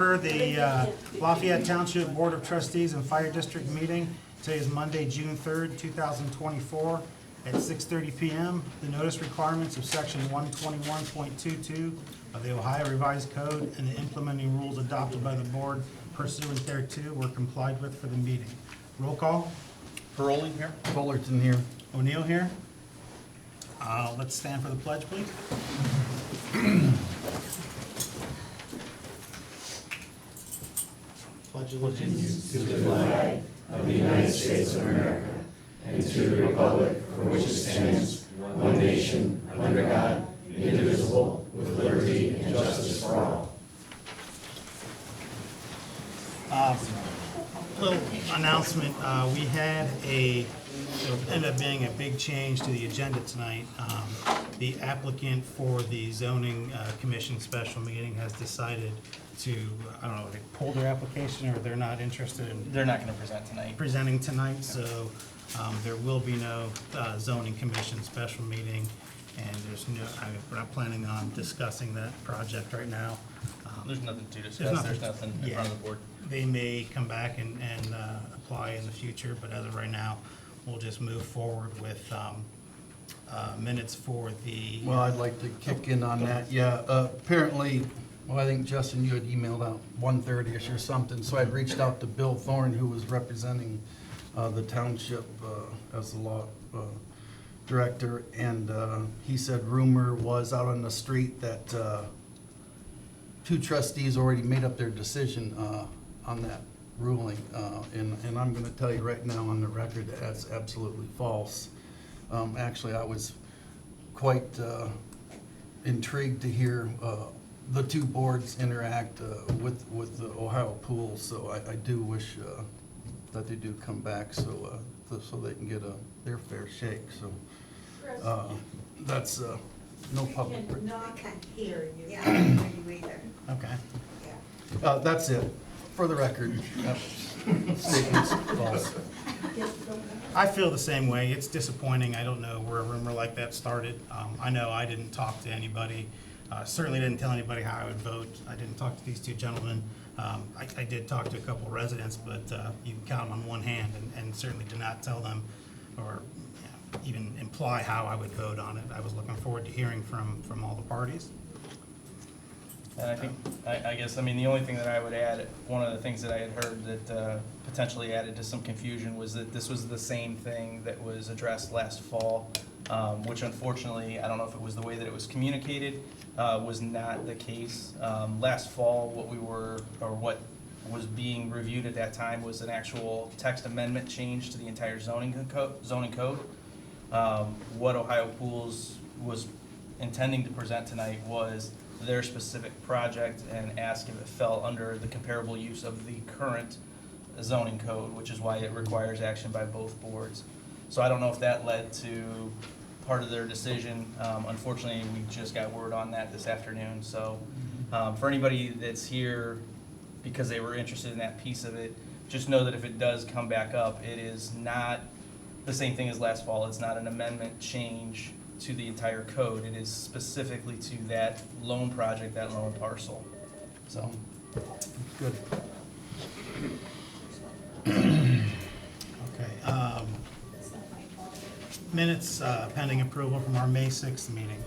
For the Lafayette Township Board of Trustees and Fire District meeting, today is Monday, June 3rd, 2024, at 6:30 PM. The notice requirements of Section 121.22 of the Ohio Revised Code and the implementing rules adopted by the board pursuant thereto were complied with for the meeting. Roll call. Paroli here. Fullerton here. O'Neill here. Let's stand for the pledge, please. Pledge allegiance. Little announcement, we had it ended up being a big change to the agenda tonight. The applicant for the zoning commission special meeting has decided to, I don't know, they pulled their application or they're not interested in They're not going to present tonight. presenting tonight, so there will be no zoning commission special meeting, and we're not planning on discussing that project right now. There's nothing to discuss. There's nothing in front of the board. They may come back and apply in the future, but as of right now, we'll just move forward with minutes for the. Well, I'd like to kick in on that. Yeah, apparently, well, I think Justin, you had emailed out 1:30ish or something, so I'd reached out to Bill Thorne, who was representing the township as the law director, and he said rumor was out on the street that two trustees already made up their decision on that ruling, and I'm gonna tell you right now on the record that that's absolutely false. Actually, I was quite intrigued to hear the two boards interact with the Ohio Pool, so I do wish that they do come back so they can get their fair shake, so that's no public. I cannot hear you. Yeah, I can't hear you either. Okay. Yeah. That's it, for the record. That statement's false. I feel the same way. It's disappointing. I don't know where a rumor like that started. I know I didn't talk to anybody. Certainly didn't tell anybody how I would vote. I didn't talk to these two gentlemen. I did talk to a couple of residents, but you can count them on one hand, and certainly did not tell them or even imply how I would vote on it. I was looking forward to hearing from all the parties. And I think, I guess, I mean, the only thing that I would add, one of the things that I had heard that potentially added to some confusion was that this was the same thing that was addressed last fall, which unfortunately, I don't know if it was the way that it was communicated, was not the case. Last fall, what was being reviewed at that time was an actual text amendment change to the entire zoning code. What Ohio Pools was intending to present tonight was their specific project and ask if it fell under the comparable use of the current zoning code, which is why it requires action by both boards. So I don't know if that led to part of their decision. Unfortunately, we just got word on that this afternoon. So for anybody that's here because they were interested in that piece of it, just know that if it does come back up, it is not the same thing as last fall. It's not an amendment change to the entire code. It is specifically to that loan project, that loan parcel. So, Good. Okay. Minutes pending approval from our May 6th meeting.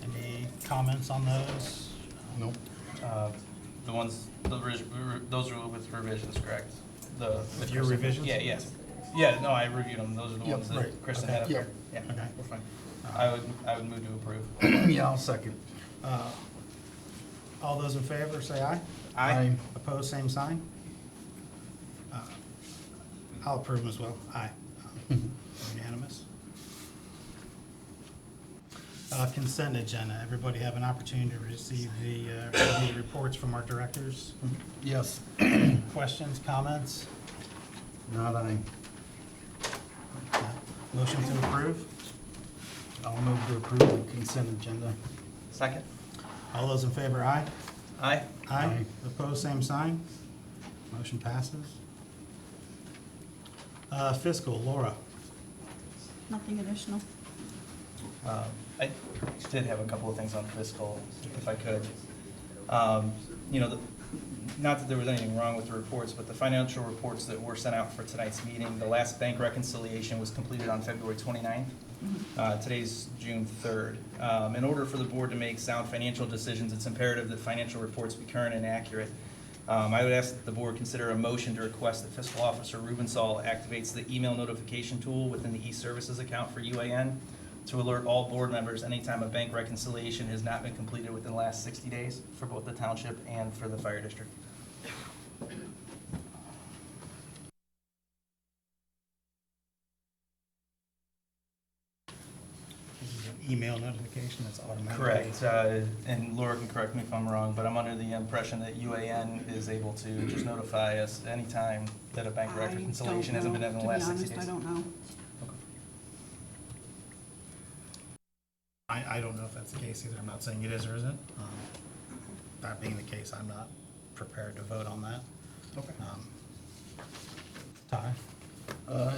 Any comments on those? Nope. the ones, those are with revisions, correct? With your revisions? Yeah, yes. Yeah, no, I reviewed them. Those are the Yep, ones that right. Kristen Okay. had up Yep. there. Yeah, Okay. we're fine. I would move to approve. Yeah, I'll second. All those in favor, say aye. Aye. Opposed, same sign. I'll approve them as well. Aye. Unanimous. Consent agenda. Everybody have an opportunity to receive the reports from our directors. Yes. Questions, comments? Not aye. Motion to approve. I'll move to approve the consent agenda. Second? All those in favor, aye. Aye. Aye. Opposed, same sign. Motion passes. Fiscal, Laura. Nothing additional. I did have a couple of things on fiscal, if I could. You know, not that there was anything wrong with the reports, but the financial reports that were sent out for tonight's meeting, the last bank reconciliation was completed on February 29th. Today's June 3rd. In order for the board to make sound financial decisions, it's imperative that financial reports be current and accurate. I would ask that the board consider a motion to request that Fiscal Officer Rubensall activates the email notification tool within the e-services account for UAN to alert all board members anytime a bank reconciliation has not been completed within the last 60 days for both the township and for the fire district. This is an email notification that's automatic. Correct, and Laura can correct me if I'm wrong, but I'm under the impression that UAN is able to just notify us anytime that a bank reconciliation hasn't been done in the last 60 days. To be honest, I don't know. I don't know if that's the case either. I'm not saying it is or isn't. That being the case, I'm not prepared to vote on that. Okay. Ty?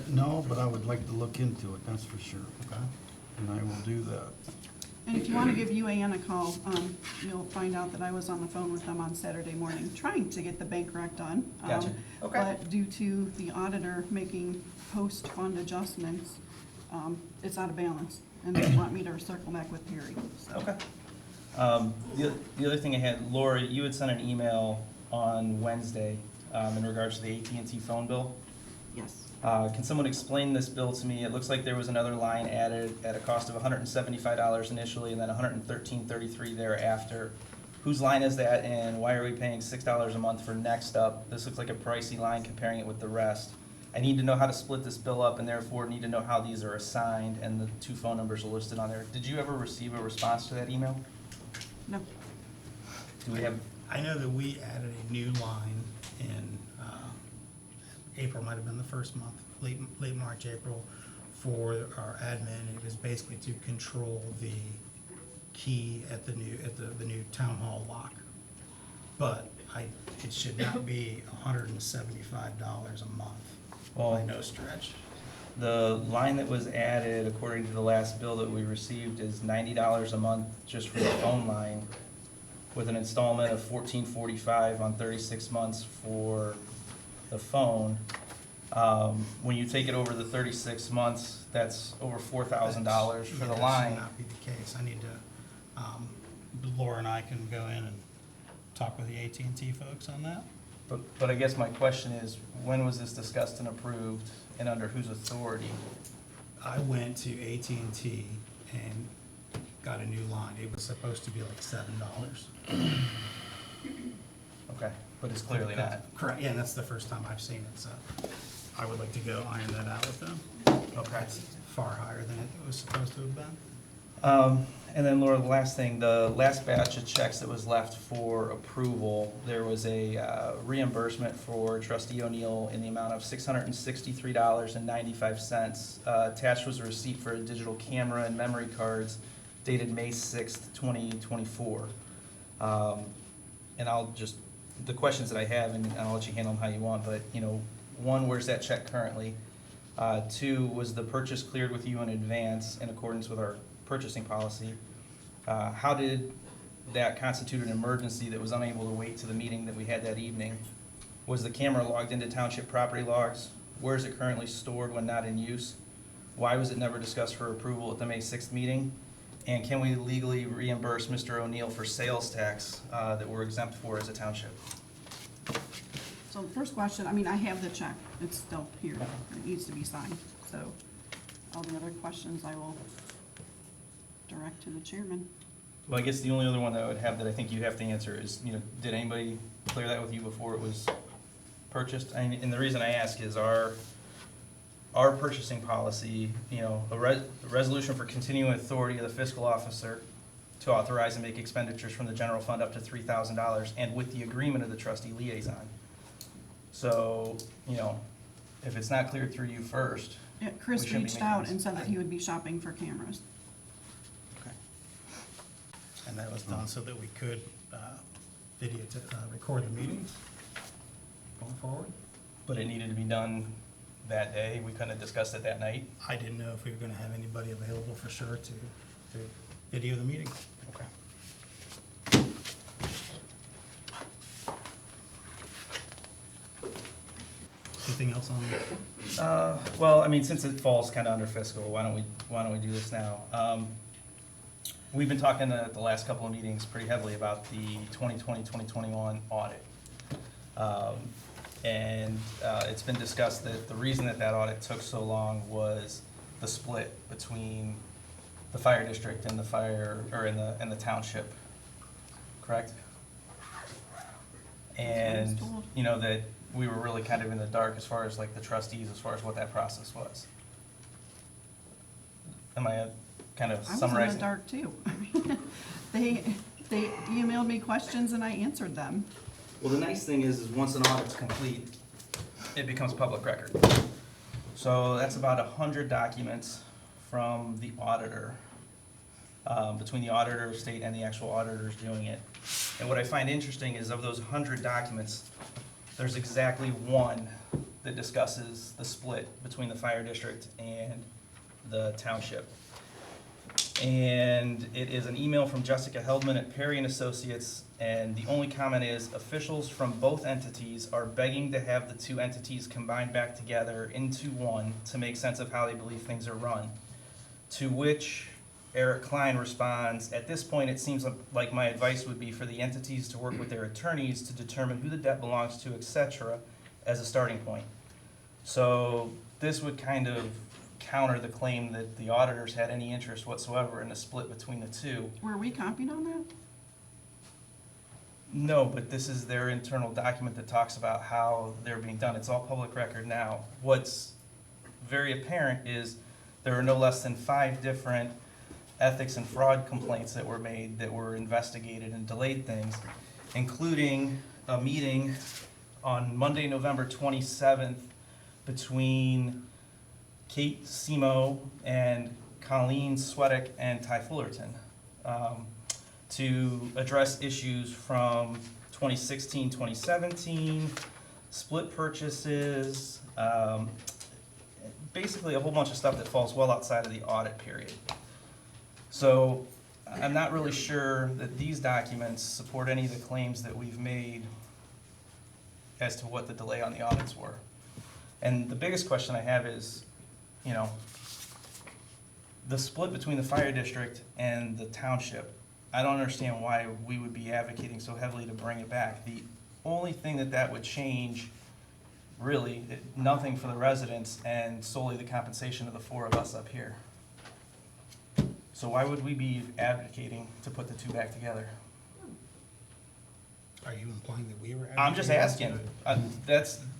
No, but I would like to look into it, that's for sure. Okay. And I will do that. And if you want to give UAN a call, you'll find out that I was on the phone with them on Saturday morning, trying to get the bank rec done. Gotcha. Okay. But due to the auditor making post-fund adjustments, it's out of balance, and they want me to circle back with Perry, so. Okay. The other thing I had, Laura, you had sent an email on Wednesday in regards to the AT&T phone bill. Yes. Can someone explain this bill to me? It looks like there was another line added at a cost of $175 initially and then $113.33 thereafter. Whose line is that, and why are we paying $6 a month for Next Up? This looks like a pricey line comparing it with the rest. I need to know how to split this bill up and therefore need to know how these are assigned and the two phone numbers are listed on there. Did you ever receive a response to that email? No. Do we have, I know that we added a new line in, April might have been the first month, late March, April, for our admin. It was basically to control the key at the new town hall lock. But it should not be $175 a month, by Well- no stretch. the line that was added according to the last bill that we received is $90 a month just for the phone line with an installment of $14.45 on 36 months for the phone. When you take it over the 36 months, that's over $4,000 for the That line. should not be the case. I need to, Laura and I can go in and talk with the AT&T folks on that. But I guess my question is, when was this discussed and approved and under whose authority? I went to AT&T and got a new line. It was supposed to be like $7. Okay, but it's clearly not. Correct, yeah, and that's the first time I've seen it, so I would like to go iron that out with them. Okay. It's far higher than it was supposed to have been. And then Laura, the last thing, the last batch of checks that was left for approval, there was a reimbursement for trustee O'Neill in the amount of $663.95. Attached was a receipt for a digital camera and memory cards dated May 6th, 2024. And I'll just, the questions that I have, and I'll let you handle them how you want, but, one, where's that check currently? Two, was the purchase cleared with you in advance in accordance with our purchasing policy? How did that constitute an emergency that was unable to wait to the meeting that we had that evening? Was the camera logged into township property logs? Where is it currently stored when not in use? Why was it never discussed for approval at the May 6th meeting? And can we legally reimburse Mr. O'Neill for sales tax that we're exempt for as a township? So the first question, I have the check, it's still here, it needs to be signed, so all the other questions I will direct to the chairman. Well, I guess the only other one that I would have that I think you have to answer is, did anybody clear that with you before it was purchased? And the reason I ask is our purchasing policy, a resolution for continuing authority of the fiscal officer to authorize and make expenditures from the general fund up to $3,000 and with the agreement of the trustee liaison. So, if it's not cleared through you first. Yeah, we Chris shouldn't be reached making out this. and said that he would be shopping for cameras. And that was done so that we could record the meetings going forward. But it needed to be done that day. We couldn't have discussed it that night. I didn't know if we were gonna have anybody available for sure to video the meeting. Okay. Anything else on? Well, I mean, since it falls kind of under fiscal, why don't we do this now? We've been talking at the last couple of meetings pretty heavily about the 2020-2021 audit. And it's been discussed that the reason that audit took so long was the split between the fire district and the township, correct? And, you know, that we were really kind of in the dark as far as like the trustees, as far as what that process was. Am I kind of I was in summarizing? the dark too. They emailed me questions and I answered them. Well, the nice thing is once an audit's complete, it becomes public record. So that's about 100 documents from the auditor, between the auditor of state and the actual auditors doing it. And what I find interesting is of those 100 documents, there's exactly one that discusses the split between the fire district and the township. And it is an email from Jessica Heldman at Perry and Associates, and the only comment is, officials from both entities are begging to have the two entities combined back together into one to make sense of how they believe things are run. To which Eric Klein responds, at this point, it seems like my advice would be for the entities to work with their attorneys to determine who the debt belongs to, etc., as a starting point. So this would kind of counter the claim that the auditors had any interest whatsoever in the split between the two. Were we copied on that? No, but this is their internal document that talks about how they're being done. It's all public record now. What's very apparent is there are no less than 5 different ethics and fraud complaints that were made that were investigated and delayed things, including a meeting on Monday, November 27th between Kate Simo and Colleen Swedick and Ty Fullerton to address issues from 2016, 2017, split purchases, basically a whole bunch of stuff that falls well outside of the audit period. So I'm not really sure that these documents support any of the claims that we've made as to what the delay on the audits were. And the biggest question I have is, you know, the split between the fire district and the township, I don't understand why we would be advocating so heavily to bring it back. The only thing that would change, really, nothing for the residents and solely the compensation of the 4 of us up here. So why would we be advocating to put the two back together? Are you implying that we were? I'm just asking.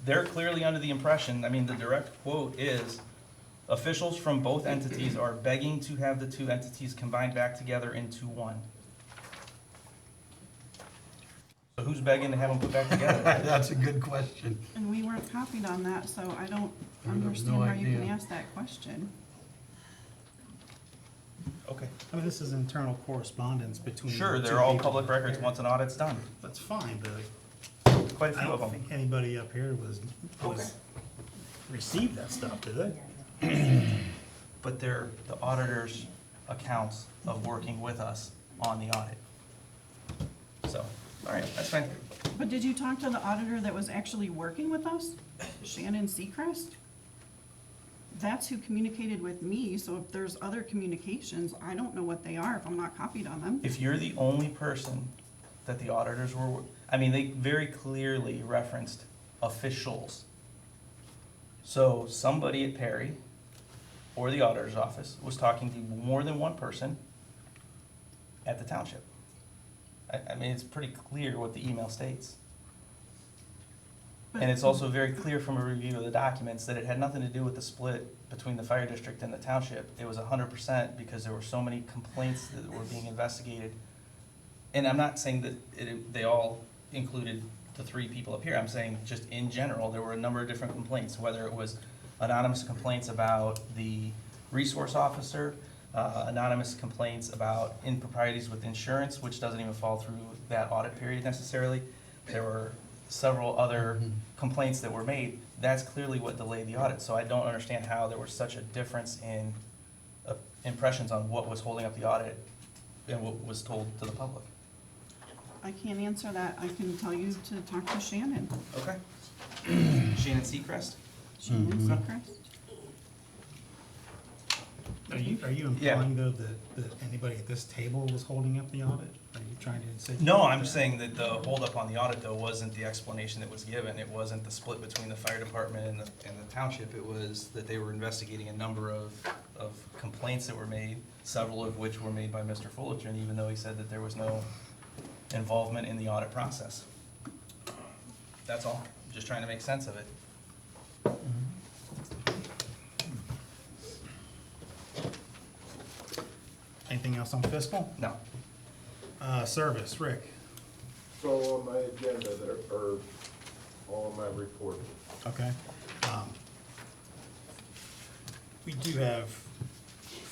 They're clearly under the impression, I mean, the direct quote is, officials from both entities are begging to have the two entities combined back together into one. So who's begging to have them put back together? That's a good question. And we weren't copied on that, so I don't I have understand no how you can idea. ask that question. Okay. I mean, this is internal correspondence between. Sure, the they're two all people. public records once an audit's done. That's fine, but Quite a I few of don't them. think anybody up here was Okay. received that stuff, did they? But they're the auditor's accounts of working with us on the audit. So, all right, that's fine. But did you talk to the auditor that was actually working with us? Shannon Seacrest? That's who communicated with me, so if there's other communications, I don't know what they are if I'm not copied on them. If you're the only person that the auditors were, I mean, they very clearly referenced officials. So somebody at Perry or the auditor's office was talking to more than one person at the township. I mean, it's pretty clear what the email states. And it's also very clear from a review of the documents that it had nothing to do with the split between the fire district and the township. It was 100% because there were so many complaints that were being investigated. And I'm not saying that they all included the 3 people up here. I'm saying just in general, there were a number of different complaints, whether it was anonymous complaints about the resource officer, anonymous complaints about improprieties with insurance, which doesn't even fall through that audit period necessarily. There were several other complaints that were made. That's clearly what delayed the audit. So I don't understand how there was such a difference in impressions on what was holding up the audit and what was told to the public. I can't answer that. I can tell you to talk to Shannon. Okay. Shannon Seacrest? Shannon Seacrest? Are you Yeah. implying though that anybody at this table was holding up the audit? Are you trying to insinuate? No, I'm that? saying that the holdup on the audit though wasn't the explanation that was given. It wasn't the split between the fire department and the township. It was that they were investigating a number of complaints that were made, several of which were made by Mr. Fullerton, even though he said that there was no involvement in the audit process. That's all. Just trying to make sense of it. Anything else on fiscal? No. Service, Rick? So on my agenda, there are all of my report. Okay. We do have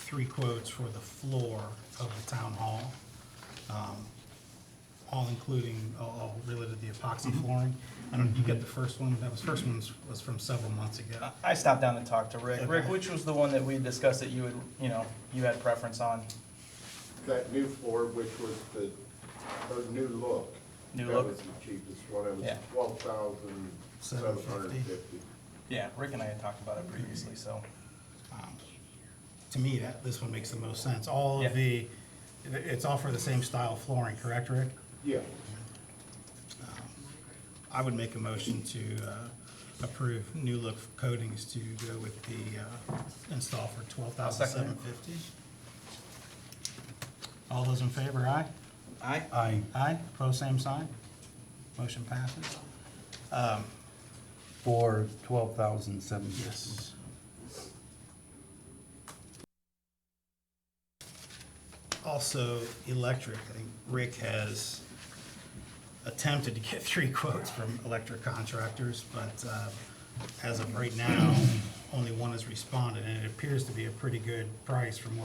3 quotes for the floor of the town hall, all including, all related to the epoxy flooring. I don't know, you get the first one? First one was from several months ago. I stopped down and talked to Rick. Okay. Rick, which was the one that we discussed that you you had preference on? That new floor, which was the, or new look. New That look? was the cheapest one. It was Yeah. $12,750. Yeah, Rick and I had talked about it previously, so. To me, this one makes the most sense. All Yeah. of it's all for the same style flooring, correct, Rick? Yeah, I would make a motion to approve new look coatings to go with the install for $12,750. All those in favor, aye? Aye. Aye. Aye, opposed, same sign. Motion passes. For 12,700. Yes. Also, electric, I think Rick has attempted to get 3 quotes from electric contractors, but as of right now, only one has responded, and it appears to be a pretty good price from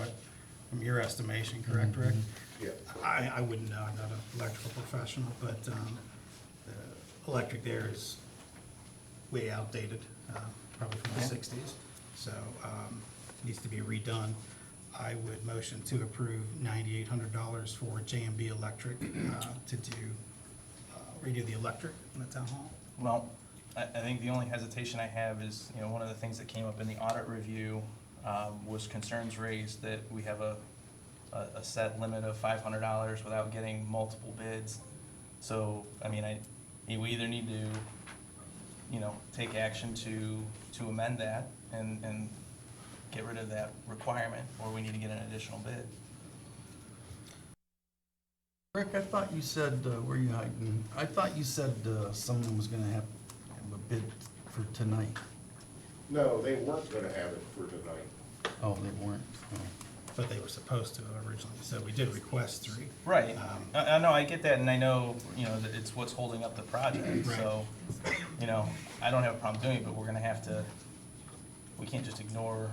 your estimation, correct, Rick? yeah. I wouldn't know, I'm not an electrical professional, but the electric there is way outdated, probably from the Yeah. 60s, so needs to be redone. I would motion to approve $9,800 for J&B Electric to redo the electric in the town hall. Well, I think the only hesitation I have is, one of the things that came up in the audit review was concerns raised that we have a set limit of $500 without getting multiple bids. So, we either need to, take action to amend that and get rid of that requirement, or we need to get an additional bid. Rick, I thought you said, where are you hiding? I thought you said someone was gonna have a bid for tonight. No, they weren't gonna have it for tonight. Oh, they weren't. Oh. But they were supposed to originally, so we did request 3. Right. I know, I get that, and I know, that it's what's holding up the project, Right. so, I don't have a problem doing it, but we're gonna have to, we can't just ignore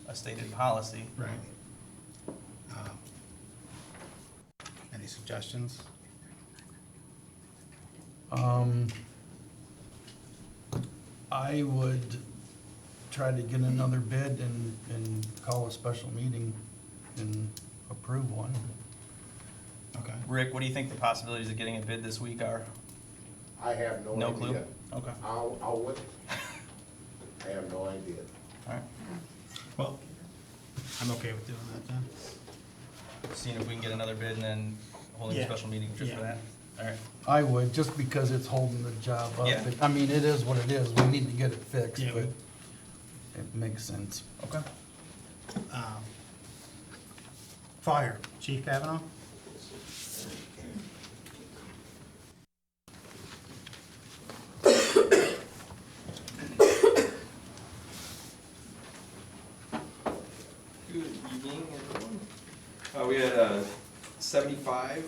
a stated policy. Right. Any suggestions? I would try to get another bid and call a special meeting and approve one. Okay. Rick, what do you think the possibilities of getting a bid this week are? I have no idea. No clue? Okay, I'll look. I have no idea. all right. Well, I'm okay with doing that then. Seeing if we can get another bid and then holding a Yeah. special meeting just for Yeah. that. All right. I would, just because it's holding the job up. Yeah. I mean, it is what it is. We need to get it fixed, Yeah. but it makes sense. Okay. Fire, Chief Kavanaugh? Good evening, everyone. We had 75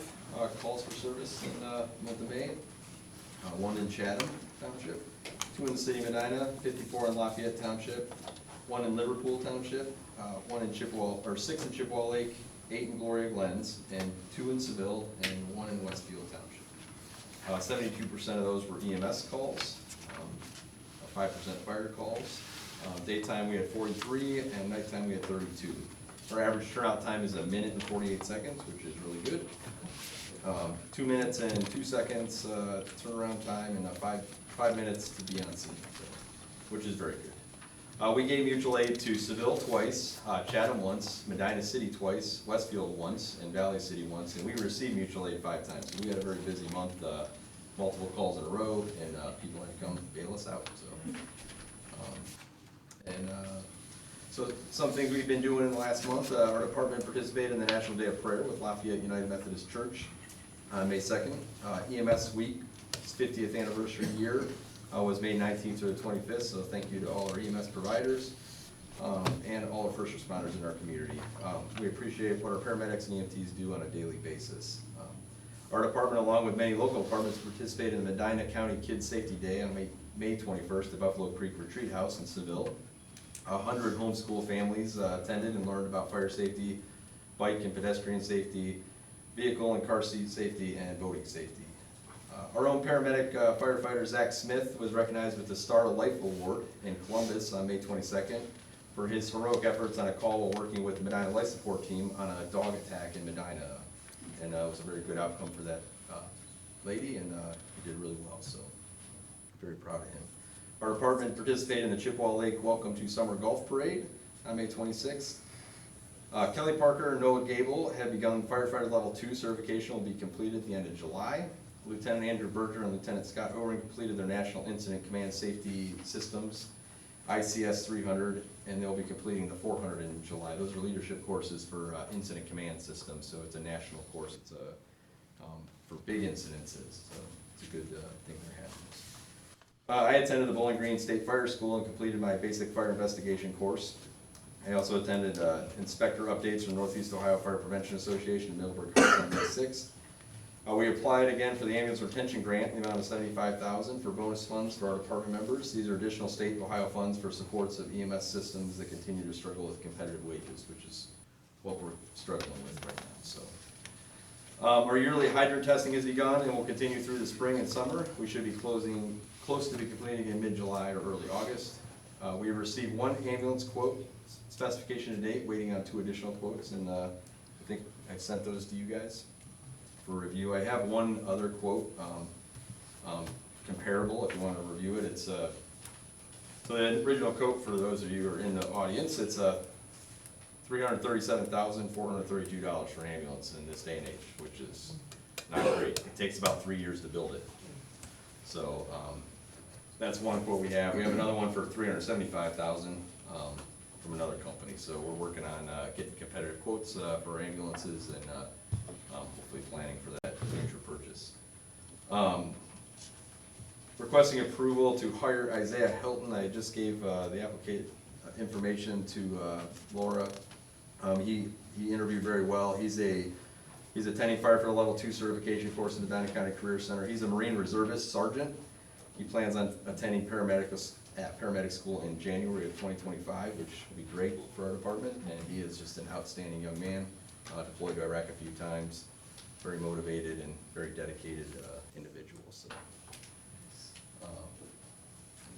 calls for service in the month of May. 1 in Chatham Township, 2 in the city of Medina, 54 in Lafayette Township, 1 in Liverpool Township, 1 in Chippewa, or 6 in Chippewa Lake, 8 in Gloria Glens, and 2 in Seville, and 1 in Westfield Township. 72% of those were EMS calls, 5% fire calls. Daytime, we had 43, and nighttime, we had 32. Our average turnout time is 1 minute and 48 seconds, which is really good. 2 minutes and 2 seconds turnaround time, and 5 minutes to be on scene. So which is very good. We gave mutual aid to Seville twice, Chatham once, Medina City twice, Westfield once, and Valley City once, and we received mutual aid 5 times. So we had a very busy month, multiple calls in a row, and people had to come bail us out, so. So some things we've been doing in the last month, our department participated in the National Day of Prayer with Lafayette United Methodist Church on May 2nd. EMS Week, its 50th anniversary year, was May 19th to the 25th, so thank you to all our EMS providers and all our first responders in our community. We appreciate what our paramedics and EMTs do on a daily basis. Our department, along with many local departments, participated in the Medina County Kids Safety Day on May 21st at Buffalo Creek Retreat House in Seville. 100 homeschool families attended and learned about fire safety, bike and pedestrian safety, vehicle and car seat safety, and boating safety. Our own paramedic firefighter Zach Smith was recognized with the Star of Life Award in Columbus on May 22nd for his heroic efforts on a call while working with the Medina Life Support Team on a dog attack in Medina. And it was a very good outcome for that lady, and he did really well, so very proud of him. Our department participated in the Chippewa Lake Welcome to Summer Golf Parade on May 26th. Kelly Parker and Noah Gable have begun firefighter level 2 certification, will be completed at the end of July. Lieutenant Andrew Berger and Lieutenant Scott Owen completed their National Incident Command Safety Systems, ICS 300, and they'll be completing the 400 in July. Those are leadership courses for incident command systems, so it's a national course. It's for big incidences, so it's a good thing they're having. I attended the Bowling Green State Fire School and completed my basic fire investigation course. I also attended inspector updates from Northeast Ohio Fire Prevention Association in Middleburg on May 6th. We applied again for the ambulance retention grant in the amount of $75,000 for bonus funds for our department members. These are additional state Ohio funds for supports of EMS systems that continue to struggle with competitive wages, which is what we're struggling with right now. So, our yearly hydrant testing has begun and will continue through the spring and summer. We should be close to be completing in mid-July or early August. We received 1 ambulance quote specification to date, waiting on 2 additional quotes, and I think I sent those to you guys for review. I have one other quote, comparable if you want to review it. It's so the original quote, for those of you who are in the audience, it's $337,432 for an ambulance in this day and age, which is not great. It takes about 3 years to build it. So that's one quote we have. We have another one for $375,000 from another company. So we're working on getting competitive quotes for our ambulances and hopefully planning for that future purchase. Requesting approval to hire Isaiah Helton. I just gave the applicant information to Laura. He interviewed very well. He's attending firefighter level 2 certification course in the Medina County Career Center. He's a Marine Reservist Sergeant. He plans on attending paramedic school in January of 2025, which will be great for our department. And he is just an outstanding young man, deployed to Iraq a few times, very motivated and very dedicated individual. So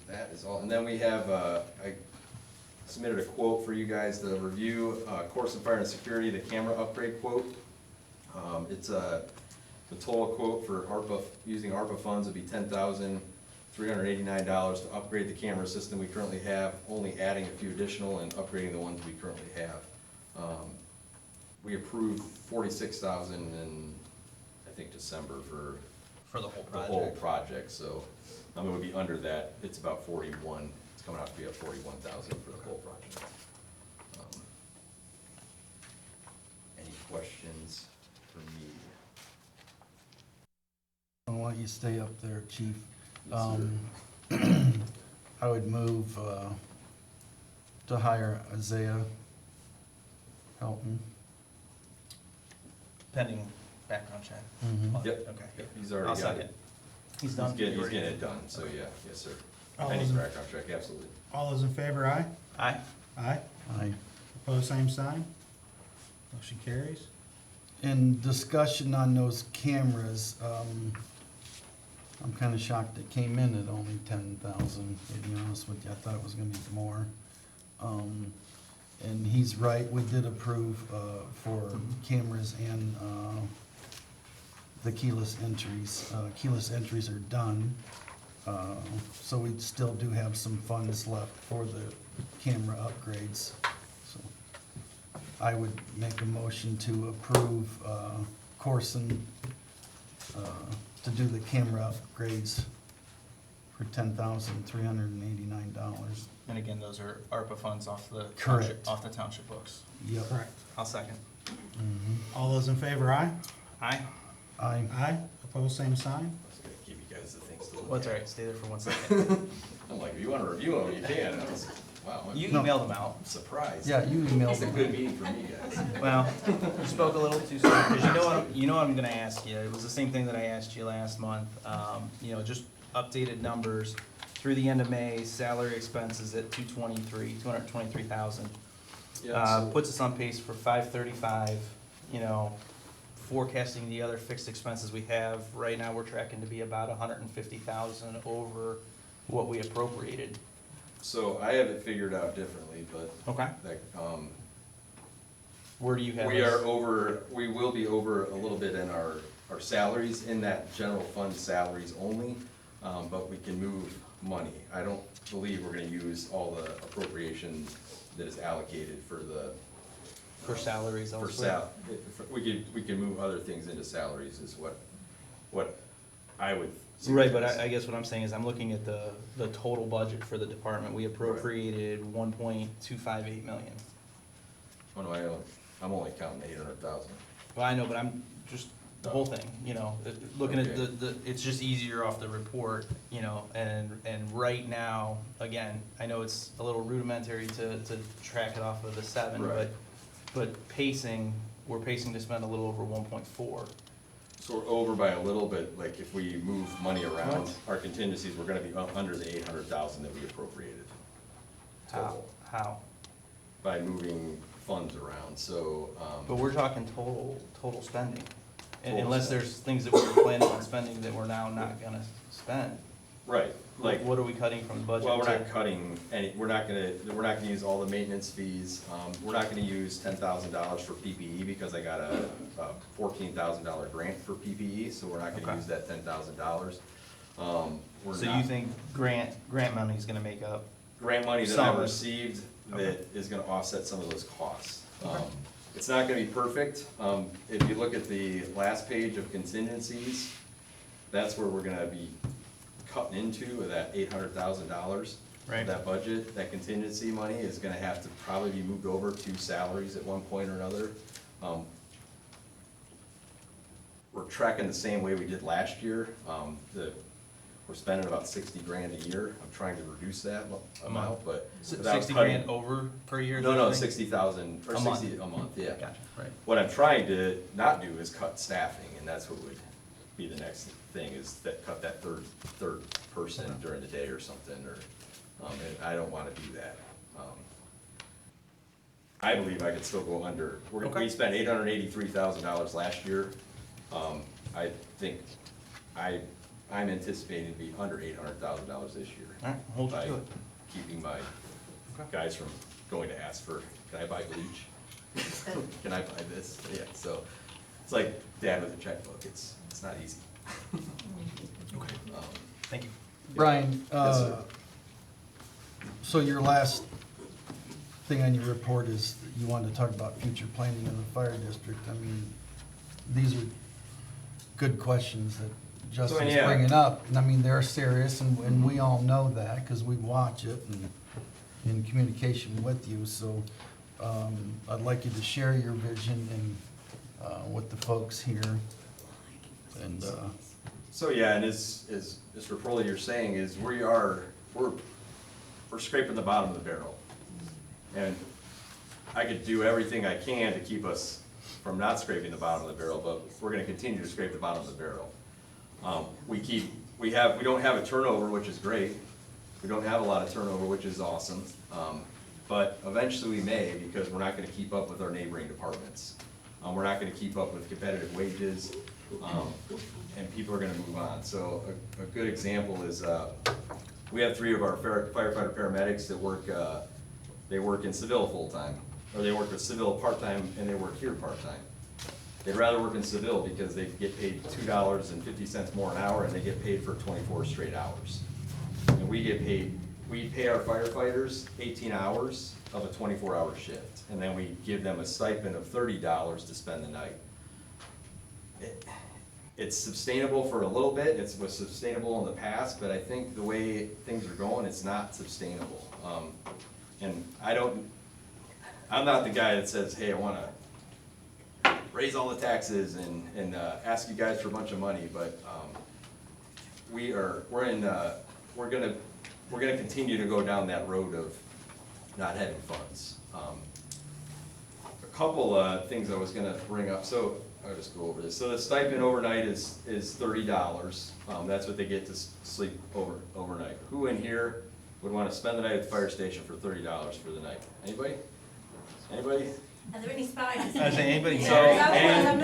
that is all. And then we have, I submitted a quote for you guys to review, Course in Fire and Security, the camera upgrade quote. It's the total quote for ARPA, using ARPA funds would be $10,389 to upgrade the camera system we currently have, only adding a few additional and upgrading the ones we currently have. We approved $46,000 in, I think, December for For the whole the project. whole project, so it would be under that. It's about 41. It's coming out to be at 41,000 for the whole project. Any questions for me? I'll let you stay up there, Chief. Yes, sir. I would move to hire Isaiah Helton. Pending background check. Mhm. Yep. Okay. Yep, he's already I'll got second. it. He's done. He's getting it done, so yeah, yes, sir. All Pending those in- background check, absolutely. All those in favor, aye? Aye. Aye. Aye. Opposed, same sign. Motion carries. In discussion on those cameras, I'm kind of shocked it came in at only 10,000, to be honest with you. I thought it was gonna be more. And he's right, we did approve for cameras and the keyless entries. Keyless entries are done. So we still do have some funds left for the camera upgrades. So I would make a motion to approve Corson to do the camera upgrades for $10,389. And again, those are ARPA funds off the Correct. township books. Yep. Correct. I'll second. All those in favor, aye? Aye. Aye. Aye. Opposed, same sign? I was gonna give you guys the things to look What's at. all right, stay there for 1 second. I'm like, if you wanna review them, you can. I was, wow, You No. emailed them out. I'm surprised. Yeah, you emailed It's a them. good meeting for me, guys. Well, you spoke a little too soon, because you know what I'm gonna ask you. It was the same thing that I asked you last month. Just updated numbers through the end of May, salary expenses at 223,000. Yeah, so- Puts us on pace for 535, forecasting the other fixed expenses we have. Right now, we're tracking to be about 150,000 over what we appropriated. So I have it figured out differently, but Okay. like, Where do you have we are us? over, we will be over a little bit in our salaries, in that general fund salaries only, but we can move money. I don't believe we're gonna use all the appropriation that is allocated for the. For salaries For elsewhere? we can move other things into salaries is what I would. Right, suggest. but I guess what I'm saying is I'm looking at the total budget for the department. We appropriated 1.258 million. Oh, no, I'm only counting 800,000. Well, I know, but I'm just, the whole thing, looking at Okay. it's just easier off the report, and right now, again, I know it's a little rudimentary to track it off of the 7, Right. but pacing, we're pacing to spend a little over 1.4. So we're over by a little bit, like if we move money around, What? our contingencies, we're gonna be under the 800,000 that we appropriated. Total, How? by moving funds around, so, But we're talking total spending. Total Unless spending. there's things that we were planning on spending that we're now not gonna spend. right, like, What are we cutting from the budget? well, we're to- not cutting any, we're not gonna use all the maintenance fees. We're not gonna use $10,000 for PPE because I got a $14,000 grant for PPE, so we're not gonna Okay. use that $10,000. We're So you not- think grant money is gonna make up? grant money that Some. I've received Okay. that is gonna offset some of those costs. It's not gonna be perfect. If you look at the last page of contingencies, that's where we're gonna be cutting into with that $800,000. Right. That budget, that contingency money is gonna have to probably be moved over to salaries at one point or another. We're tracking the same way we did last year. We're spending about 60 grand a year. I'm trying to reduce that amount, but without 60 cutting- grand over per year? No, do no, you think? 60,000, or A month. 60 a month, yeah. Gotcha, right. What I'm trying to not do is cut staffing, and that's what would be the next thing, is that cut that third person during the day or something, or, and I don't wanna do that. I believe I could still go under, Okay. we spent $883,000 last year. I think, I'm anticipating to be under $800,000 this year. All right, hold you by to it. Keeping my Okay. guys from going to ask for, can I buy bleach? Can I buy this? Yeah, so, it's like dad with a checkbook, it's not easy. Okay. Thank you. Brian, Yes, sir. so your last thing on your report is that you wanted to talk about future planning of the fire district. I mean, these are good questions that Justin's yeah. bringing up. And I mean, they're serious, and we all know that, because we watch it and in communication with you. So I'd like you to share your vision and with the folks here. And So, yeah, and as Mr. Proli, you're saying, is we're scraping the bottom of the barrel. And I could do everything I can to keep us from not scraping the bottom of the barrel, but we're gonna continue to scrape the bottom of the barrel. We don't have a turnover, which is great. We don't have a lot of turnover, which is awesome. But eventually we may, because we're not gonna keep up with our neighboring departments. We're not gonna keep up with competitive wages, and people are gonna move on. So a good example is, we have 3 of our firefighter paramedics that work, they work in Seville full-time, or they work with Seville part-time, and they work here part-time. They'd rather work in Seville because they get paid $2.50 more an hour, and they get paid for 24 straight hours. we get paid, we pay our firefighters 18 hours of a 24-hour shift, and then we give them a stipend of $30 to spend the night. It's sustainable for a little bit, it was sustainable in the past, but I think the way things are going, it's not sustainable. And I'm not the guy that says, hey, I wanna raise all the taxes and ask you guys for a bunch of money, but we're gonna continue to go down that road of not having funds. A couple things I was gonna bring up, so I'll just go over this. So the stipend overnight is $30. That's what they get to sleep overnight. Who in here would wanna spend the night at the fire station for $30 for the night? Anybody? Anybody? Are there any spies? I say anybody. So, and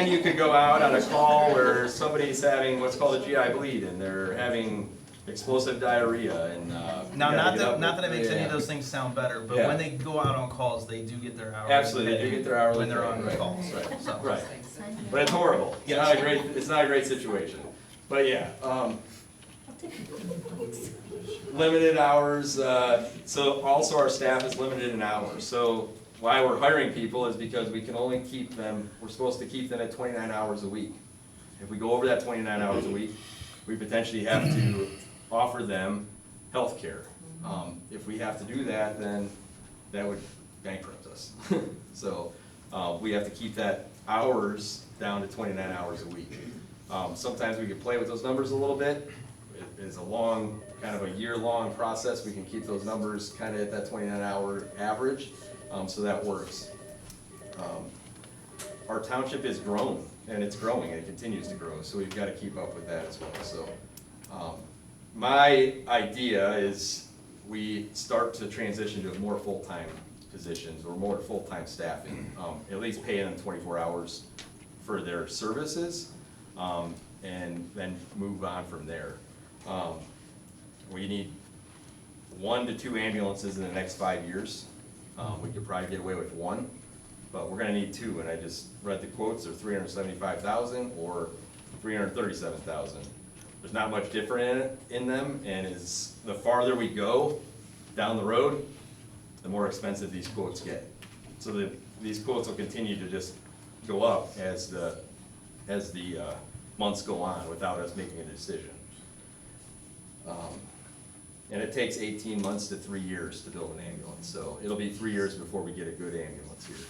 you could go out on a call where somebody's having what's called a GI bleed, and they're having explosive diarrhea, and, Now, you gotta not get up that, not that it at makes 3 any of a.m. those things sound better, but Yeah. when they go out on calls, they do get their hours. Absolutely, they do get their hourly when they're pay, on right, calls, right, so. Right, but it's horrible, it's not a great situation, but yeah, limited hours, so also our staff is limited in hours, so why we're hiring people is because we can only keep them, we're supposed to keep them at 29 hours a week. If we go over that 29 hours a week, we potentially have to offer them health care. If we have to do that, then that would bankrupt us. So, we have to keep that hours down to 29 hours a week. Sometimes we can play with those numbers a little bit. It is a long, kind of a year-long process. We can keep those numbers kind of at that 29-hour average, so that works. Our township is grown, and it's growing, and it continues to grow, so we've got to keep up with that as well. So, my idea is we start to transition to more full-time positions or more full-time staffing, at least paying them 24 hours for their services, and then move on from there. We need 1 to 2 ambulances in the next 5 years. We could probably get away with 1, but we're gonna need 2, and I just read the quotes, they're $375,000 or $337,000. There's not much different in them, and is the farther we go down the road, the more expensive these quotes get. So these quotes will continue to just go up as the months go on without us making a decision. And it takes 18 months to 3 years to build an ambulance, so it'll be 3 years before we get a good ambulance here.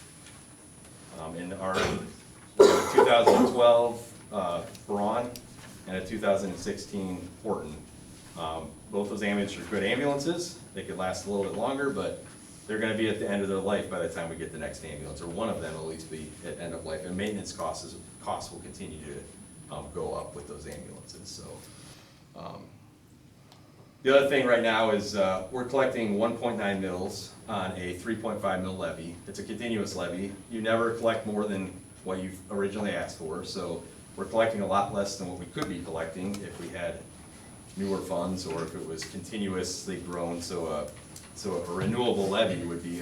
In our 2012 Braun and a 2016 Horton, both those ambulances are good ambulances. They could last a little bit longer, but they're gonna be at the end of their life by the time we get the next ambulance, or one of them will at least be at end of life, and maintenance costs will continue to go up with those ambulances, so. The other thing right now is, we're collecting 1.9 mils on a 3.5 mil levy. It's a continuous levy. You never collect more than what you've originally asked for, so we're collecting a lot less than what we could be collecting if we had newer funds or if it was continuously grown, so a renewable levy would be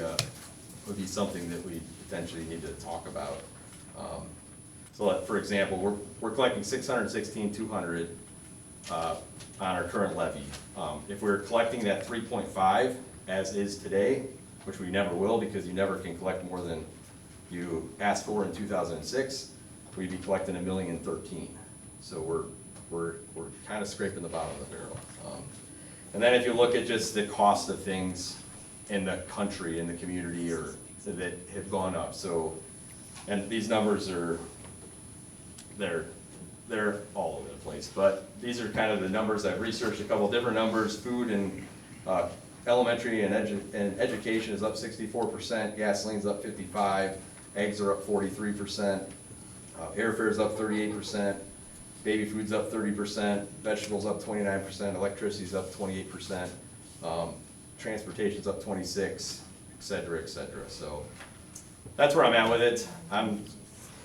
something that we potentially need to talk about. So for example, we're collecting $616,200 on our current levy. If we're collecting that 3.5 as is today, which we never will because you never can collect more than you asked for in 2006, we'd be collecting $1,013,000. So we're kind of scraping the bottom of the barrel. And then if you look at just the cost of things in the country, in the community, or that have gone up, so, and these numbers are, they're all over the place, but these are kind of the numbers. I've researched a couple different numbers. Food and elementary and education is up 64%, gasoline's up 55%, eggs are up 43%, airfare is up 38%, baby food's up 30%, vegetables up 29%, electricity's up 28%, transportation's up 26%, et cetera, et cetera. So that's where I'm at with it.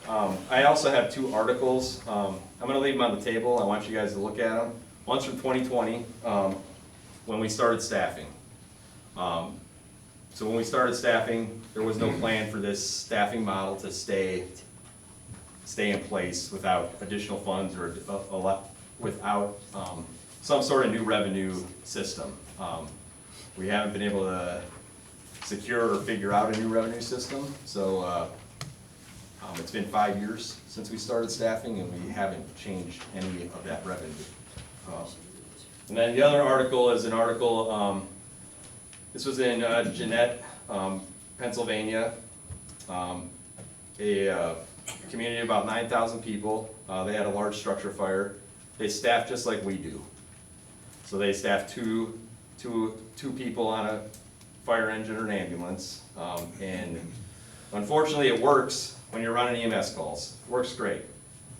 I also have 2 articles. I'm gonna leave them on the table. I want you guys to look at them. One's from 2020, when we started staffing. So when we started staffing, there was no plan for this staffing model to stay in place without additional funds or without some sort of new revenue system. We haven't been able to secure or figure out a new revenue system, so it's been 5 years since we started staffing, and we haven't changed any of that revenue. And then the other article is an article, this was in Jeanette, Pennsylvania, a community of about 9,000 people. They had a large structure fire. They staff just like we do. So they staff two people on a fire engine or an ambulance. And unfortunately, it works when you're running EMS calls. It works great.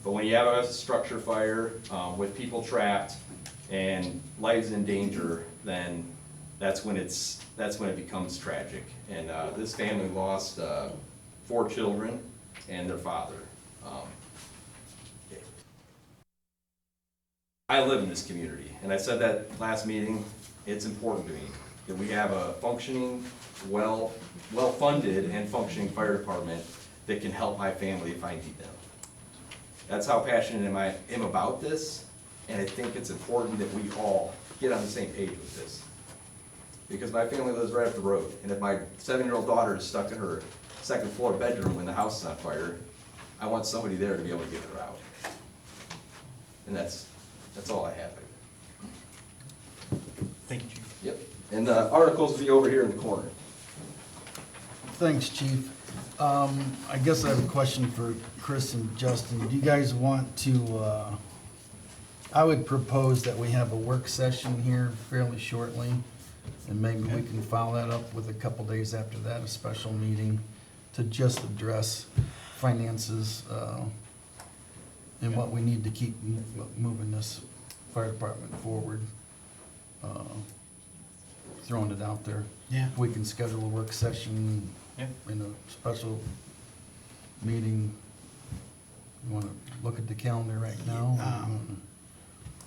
But when you have a structure fire with people trapped and lives in danger, then that's when it becomes tragic. And this family lost 4 children and their father. I live in this community, and I said that last meeting. It's important to me that we have a functioning, well-funded and functioning fire department that can help my family if I need them. That's how passionate I am about this, and I think it's important that we all get on the same page with this. Because my family lives right up the road, and if my 7-year-old daughter is stuck in her second floor bedroom when the house is on fire, I want somebody there to be able to get her out. And that's all I have. Thank you, Chief. Yep. And the articles will be over here in the corner. Thanks, Chief. I guess I have a question for Chris and Justin. Do you guys want to, I would propose that we have a work session here fairly shortly, and maybe we can follow that up with a couple days after that, a special meeting to just address finances, and what we need to keep moving this fire department forward. Throwing it out there. Yeah. We can schedule a work session Yeah. in a special meeting. You wanna look at the calendar right now?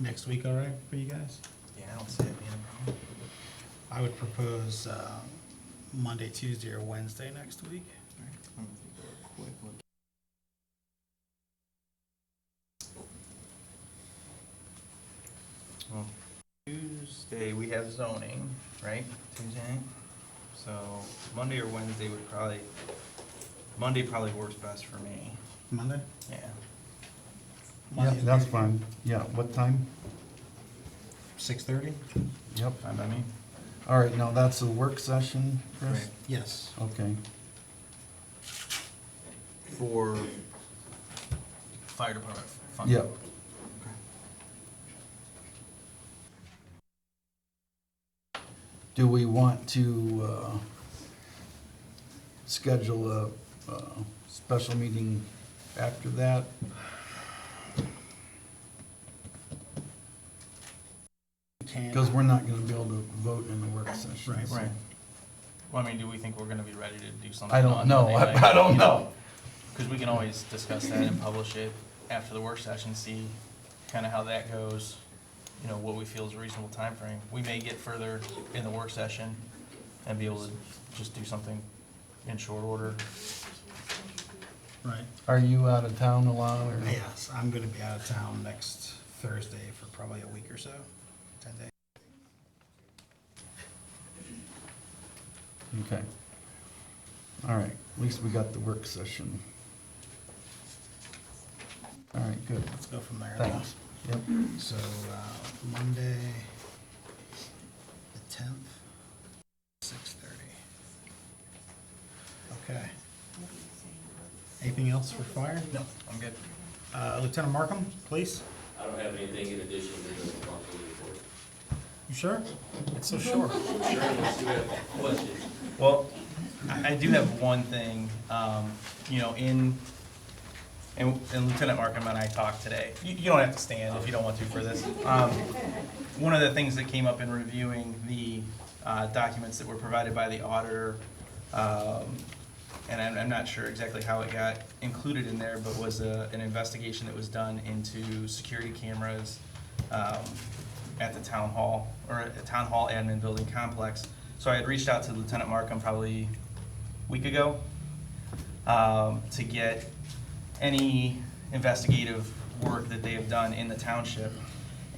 Next week, all right for you guys? Yeah, I don't see it being a problem. I would propose Monday, Tuesday, or Wednesday next week. Well, Tuesday, we have zoning, right? Tuesday? So Monday or Wednesday Monday probably works best for me. Monday? Yeah. Yeah, that's fine. Yeah, what time? 6:30? Yep. Fine by me. All right, now that's a work session, Chris? Right. Yes. Okay. For fire department funding. Yep. Do we want to schedule a special meeting after that? Because we're not gonna be able to vote in the work session. Right. Right. Well, I mean, do we think we're gonna be ready to do something? I don't know. I don't know. Because we can always discuss that and publish it after the work session, see kind of how that goes, you know, what we feel is a reasonable time frame. We may get further in the work session and be able to just do something in short order. Right. Are you out of town a lot, or? Yes, I'm gonna be out of town next Thursday for probably a week or so, 10 days. Okay. All right, at least we got the work session. All right, good. Let's go from there. then. Thanks. Yep. So, Monday, the 10th, 6:30. Okay. Anything else for fire? No, I'm good. Lieutenant Markham, please? I don't have anything in addition to the monthly report. You sure? It's so short. Sure, unless you have questions. Well, I do have one thing, you know, and Lieutenant Markham and I talked today. You don't have to stand if you don't want to for this. One of the things that came up in reviewing the documents that were provided by the auditor, and I'm not sure exactly how it got included in there, but was an investigation that was done into security cameras at the town hall, or at the town hall admin building complex. So I had reached out to Lieutenant Markham probably a week ago to get any investigative work that they have done in the township.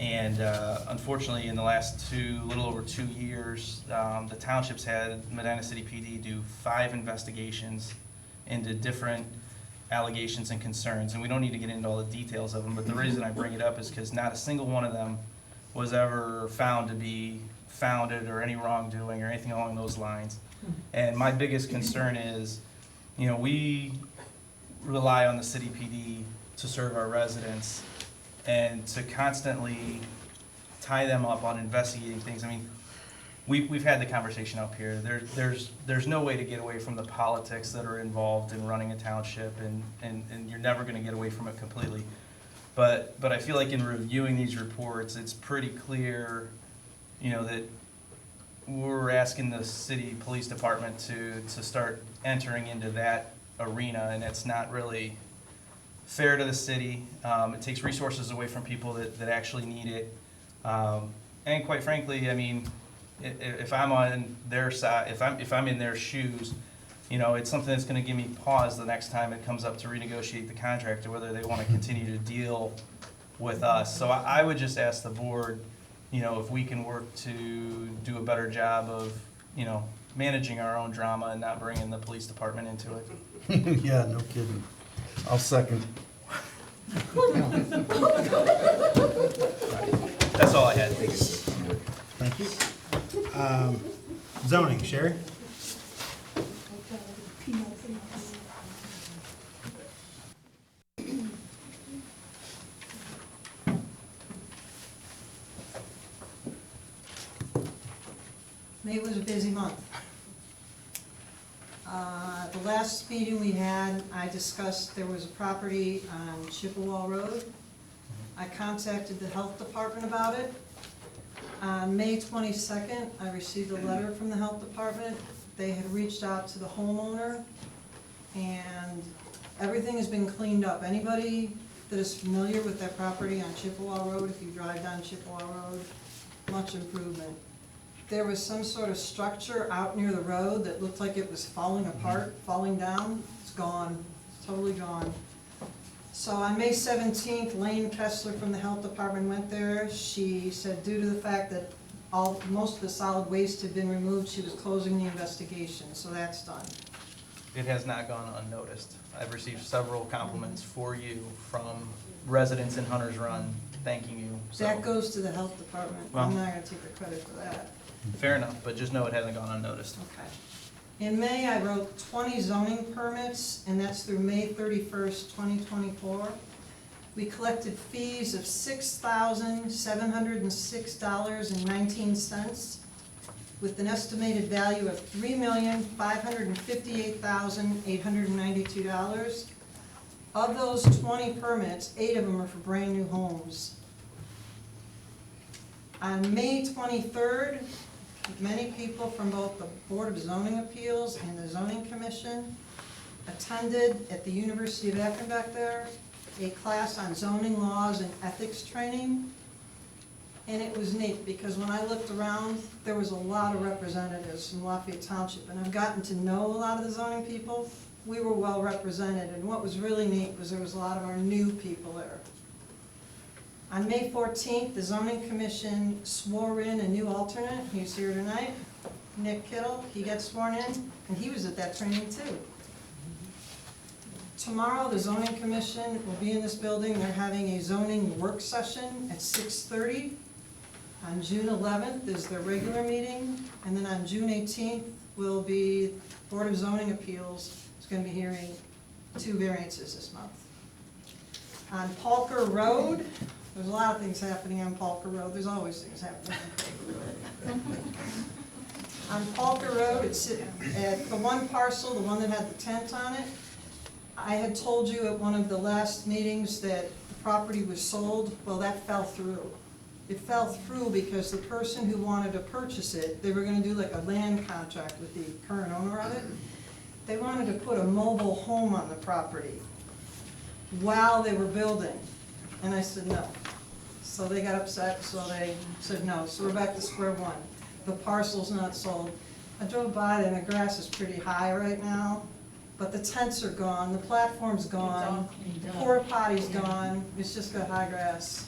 And unfortunately, in the last little over 2 years, the townships had Medina City PD do 5 investigations into different allegations and concerns. And we don't need to get into all the details of them, but the reason I bring it up is because not a single one of them was ever found to be founded or any wrongdoing or anything along those lines. And my biggest concern is, you know, we rely on the city PD to serve our residents, and to constantly tie them up on investigating things. I mean, we've had the conversation up here. There's no way to get away from the politics that are involved in running a township, and you're never gonna get away from it completely. But I feel like in reviewing these reports, it's pretty clear, you know, that we're asking the city police department to start entering into that arena, and it's not really fair to the city. It takes resources away from people that actually need it. And quite frankly, I mean, if I'm on their side, if I'm in their shoes, you know, it's something that's gonna give me pause the next time it comes up to renegotiate the contract, or whether they wanna continue to deal with us. So I would just ask the board, you know, if we can work to do a better job of, you know, managing our own drama and not bringing the police department into it. Yeah, no kidding. I'll second. That's all I had. Thank you. Zoning, Sherry? May was a busy month. The last meeting we had, I discussed there was a property on Chippewa Road. I contacted the health department about it. On May 22nd, I received a letter from the health department. They had reached out to the homeowner, and everything has been cleaned up. Anybody that is familiar with that property on Chippewa Road, if you drive down Chippewa Road, much improvement. There was some sort of structure out near the road that looked like it was falling apart, falling down. It's gone, totally gone. So on May 17th, Lane Kessler from the health department went there. She said due to the fact that most of the solid waste had been removed, she was closing the investigation, so that's done. It has not gone unnoticed. I've received several compliments for you from residents in Hunter's Run thanking you. So, That goes to the health department. Well- I'm not gonna take the credit for that. fair enough, but just know it hasn't gone unnoticed. Okay. In May, I wrote 20 zoning permits, and that's through May 31st, 2024. We collected fees of $6,706.19, with an estimated value of $3,558,892. Of those 20 permits, 8 of them are for brand-new homes. On May 23rd, many people from both the Board of Zoning Appeals and the Zoning Commission attended at the University of Akron back there, a class on zoning laws and ethics training. And it was neat, because when I looked around, there was a lot of representatives from Lafayette Township, and I've gotten to know a lot of the zoning people. We were well represented, and what was really neat was there was a lot of our new people there. On May 14th, the zoning commission swore in a new alternate. He's here tonight, Nick Kittle. He got sworn in, and he was at that training too. Tomorrow, the zoning commission will be in this building. They're having a zoning work session at 6:30. On June 11th is their regular meeting, and then on June 18th will be Board of Zoning Appeals is going to be hearing 2 variances this month. On Palker Road, there's a lot of things happening on Palker Road. There's always things happening on Palker Road. On Palker Road, it's at the one parcel, the one that had the tent on it. I had told you at one of the last meetings that the property was sold. Well, that fell through. It fell through because the person who wanted to purchase it, they were gonna do like a land contract with the current owner of it. They wanted to put a mobile home on the property while they were building. And I said no. So they got upset, so they said no. So we're back to square one. The parcel's not sold. I drove by there, and the grass is pretty high right now, but the tents are gone, the platform's gone, the porta potty's gone, it's just got high grass.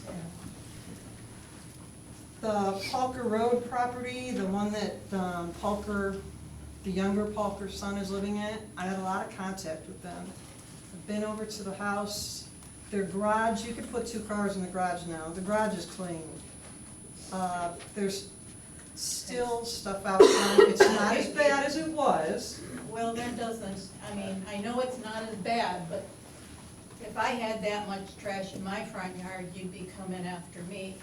The Palker Road property, the one that Palker, the younger Palker son is living at, I had a lot of contact with them. I've been over to the house. Their garage, you could put 2 cars in the garage now. The garage is clean. There's still stuff out front. It's not as bad as it was. Well, that doesn't, I mean, I know it's not as bad, but if I had that much trash in my front yard, you'd be coming after me.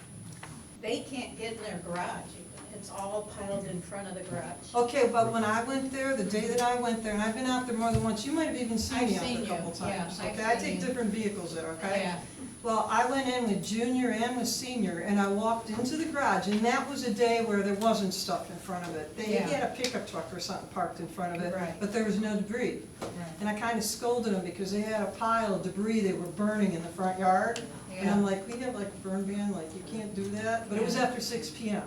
They can't get in their garage even. It's all piled in front of the garage. Okay, but when I went there, the day that I went there, and I've been out there more than once, you might have even seen I've me out seen there a you, couple yeah, times, I've okay? I seen take you. different vehicles there, okay? Yeah. Well, I went in with junior and with senior, and I walked into the garage, and that was a day where there wasn't stuff in front of it. They Yeah. had a pickup truck or something parked in front of it, Right. but there was no debris. And I kinda scolded them because they had a pile of debris they were burning in the front yard. And I'm Yeah. like, we have like a burn ban, like you can't do that, but it was after 6 PM.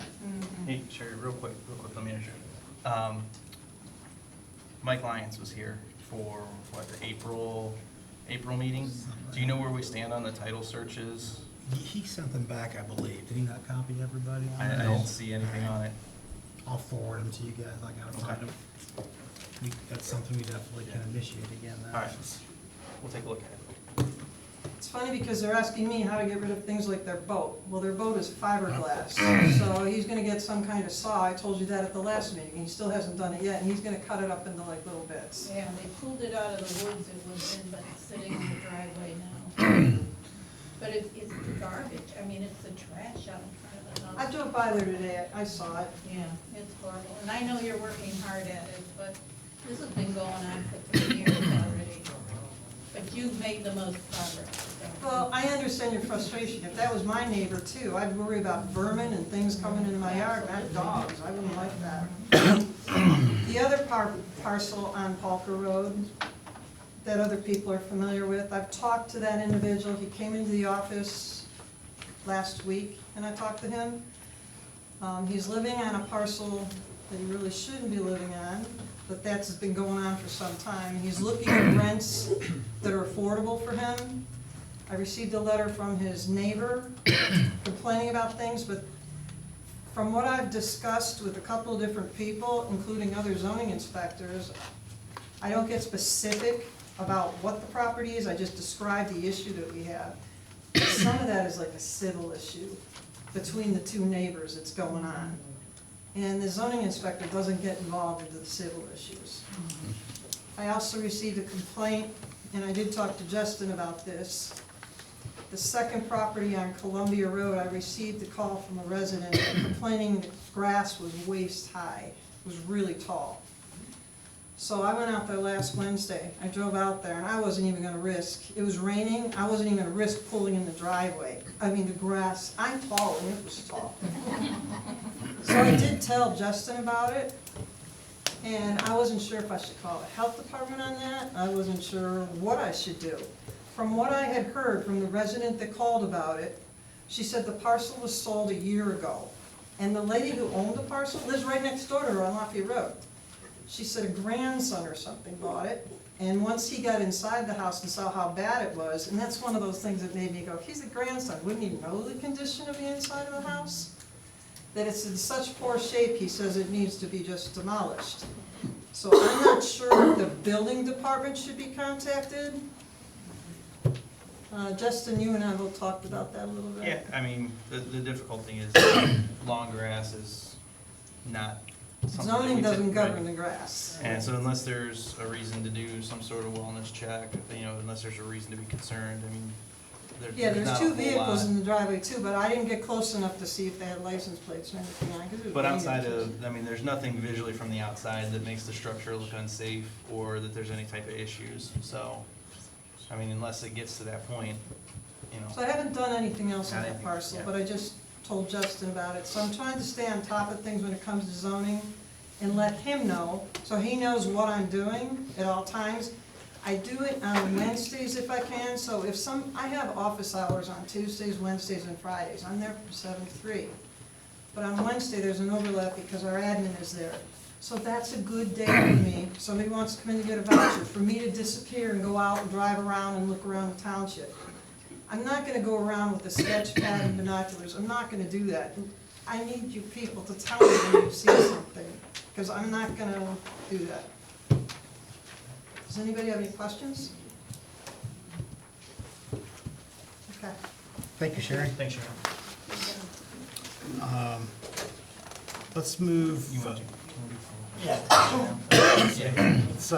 Hey, Sherry, real quick, let me interject. Mike Lyons was here for, what, the April meeting? Do you know where we stand on the title searches? He sent them back, I believe. Did he not copy everybody on I it? didn't see anything on it. I'll forward them to you guys. I gotta find them. That's something we definitely can initiate again. All right, we'll take a look at it. It's funny because they're asking me how to get rid of things like their boat. Well, their boat is fiberglass, so he's gonna get some kind of saw. I told you that at the last meeting. He still hasn't done it yet, and he's gonna cut it up into like little bits. Yeah, they pulled it out of the woods it was in, but it's sitting in the driveway now. But it's the garbage, I mean, it's the trash out in front of the house. I drove by there today. I saw it. Yeah, it's horrible, and I know you're working hard at it, but this has been going on for 3 years already. But you've made the most progress, so. Well, I understand your frustration. If that was my neighbor too, I'd worry about vermin and things coming into my yard, and I have dogs. I wouldn't like that. The other parcel on Palker Road that other people are familiar with, I've talked to that individual. He came into the office last week, and I talked to him. He's living on a parcel that he really shouldn't be living on, but that's been going on for some time. He's looking at rents that are affordable for him. I received a letter from his neighbor complaining about things, but from what I've discussed with a couple of different people, including other zoning inspectors, I don't get specific about what the property is, I just describe the issue that we have. Some of that is like a civil issue between the 2 neighbors that's going on. And the zoning inspector doesn't get involved into the civil issues. I also received a complaint, and I did talk to Justin about this. The second property on Columbia Road, I received a call from a resident complaining the grass was waist high, it was really tall. So I went out there last Wednesday, I drove out there, and I wasn't even gonna risk, it was raining, I wasn't even gonna risk pulling in the driveway. I mean, the grass, I'm tall and it was tall. So I did tell Justin about it, and I wasn't sure if I should call the health department on that, I wasn't sure what I should do. From what I had heard from the resident that called about it, she said the parcel was sold a year ago. And the lady who owned the parcel lives right next door to her on Lafayette Road. She said a grandson or something bought it, and once he got inside the house and saw how bad it was, and that's one of those things that made me go, he's a grandson, wouldn't he know the condition of the inside of the house? That it's in such poor shape, he says it needs to be just demolished. So I'm not sure if the building department should be contacted. Justin, you and I both talked about that a little bit. Yeah, I mean, the difficult thing is long grass is not something that we Zoning doesn't typically- govern the grass. And so unless there's a reason to do some sort of wellness check, unless there's a reason to be concerned, I mean, Yeah, there's there's not a 2 whole vehicles lot. in the driveway too, but I didn't get close enough to see if they had license plates or anything on, 'cause it was But raining. outside of, there's nothing visually from the outside that makes the structure look unsafe or that there's any type of issues, so, unless it gets to that point, So I haven't done anything else on Not that anything, parcel, yeah. but I just told Justin about it. So I'm trying to stay on top of things when it comes to zoning and let him know, so he knows what I'm doing at all times. I do it on Wednesdays if I can, so I have office hours on Tuesdays, Wednesdays, and Fridays. I'm there from 7 to 3. But on Wednesday, there's an overlap because our admin is there. So that's a good day for me. Somebody wants to come in to get a voucher, for me to disappear and go out and drive around and look around the township. I'm not gonna go around with a sketch pad and binoculars, I'm not gonna do that. I need you people to tell me when you see something, because I'm not gonna do that. Does anybody have any questions? Okay. Thank you, Sherry. Thanks, Sharon. Let's move. You want to? It's,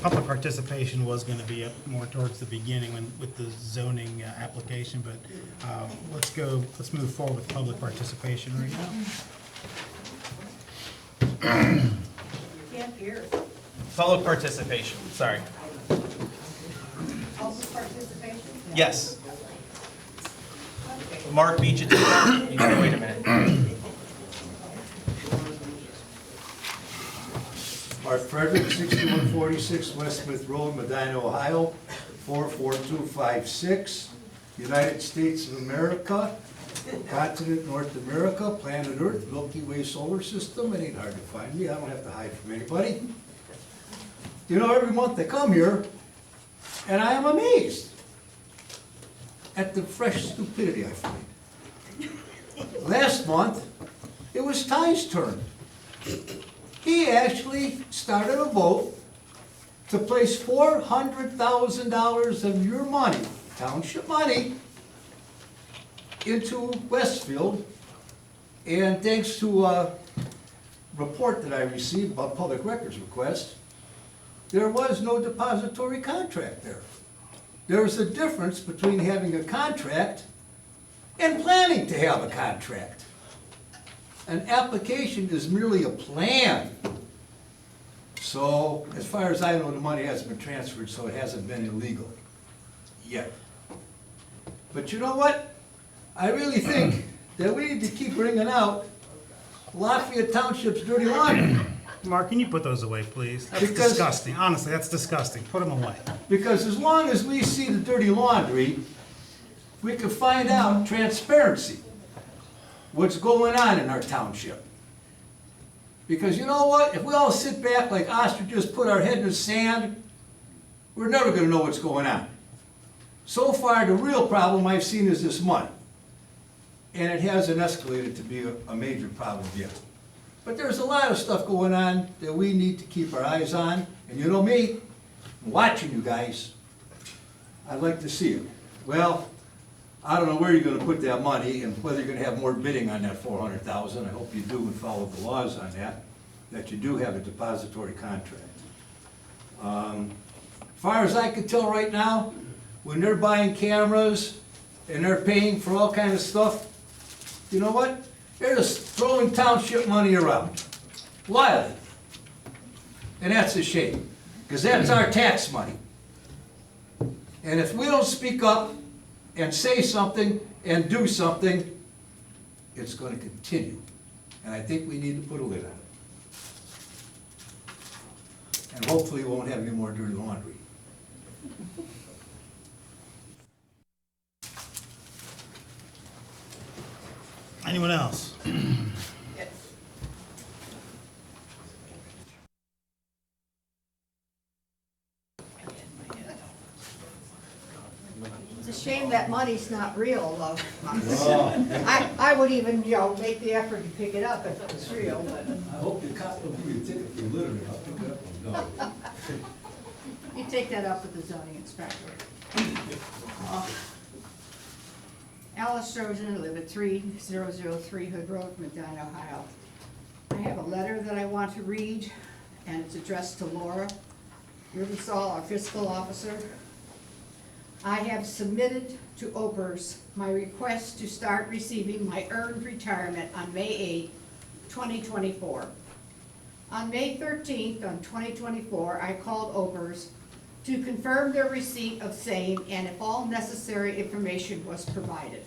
public participation was gonna be up more towards the beginning with the zoning application, but, let's move forward with public participation right now. Can't hear. Public participation, sorry. Public participation? Yes. Mark beat you to it. You can wait a minute. Art Frederick, 6146 West Smith Road, Medina, Ohio, 44256. United States of America, continent North America, planet Earth, Milky Way solar system. It ain't hard to find me. I don't have to hide from anybody. You know, every month I come here, and I am amazed at the fresh stupidity I find. Last month, it was Ty's turn. He actually started a vote to place $400,000 of your money, township money, into Westfield. And thanks to a report that I received about public records request, there was no depository contract there. There's a difference between having a contract and planning to have a contract. An application is merely a plan. So, as far as I know, the money hasn't been transferred, so it hasn't been illegal yet. But you know what? I really think that we need to keep bringing out Lafayette Township's dirty laundry. Mark, can you put those away, please? That's Because- disgusting. Honestly, that's disgusting. Put them away. Because as long as we see the dirty laundry, we can find out transparency, what's going on in our township. Because you know what? If we all sit back like ostriches, put our head in the sand, we're never gonna know what's going on. So far, the real problem I've seen is this money. And it hasn't escalated to be a major problem yet. But there's a lot of stuff going on that we need to keep our eyes on. And you know me, I'm watching you guys. I'd like to see it. Well, I don't know where you're gonna put that money and whether you're gonna have more bidding on that 400,000. I hope you do and follow the laws on that you do have a depository contract. Far as I can tell right now, when they're buying cameras and they're paying for all kind of stuff, you know what? They're just throwing township money around, wildly. And that's a shame, because that's our tax money. And if we don't speak up and say something and do something, it's gonna continue. And I think we need to put a lid on it. And hopefully we won't have any more dirty laundry. Anyone else? It's a shame that money's not real, though. I would even, make the effort to pick it up if it was real, but I hope the cop will give you a ticket for littering. I'll pick it up. No. you take that up with the zoning inspector. Alice Strojan, I live at 3003 Hood Road, Medina, Ohio. I have a letter that I want to read, and it's addressed to Laura Rubensall, our fiscal officer. I have submitted to OPERS my request to start receiving my earned retirement on May 8, 2024. On May 13th, 2024, I called OPERS to confirm their receipt of same and if all necessary information was provided.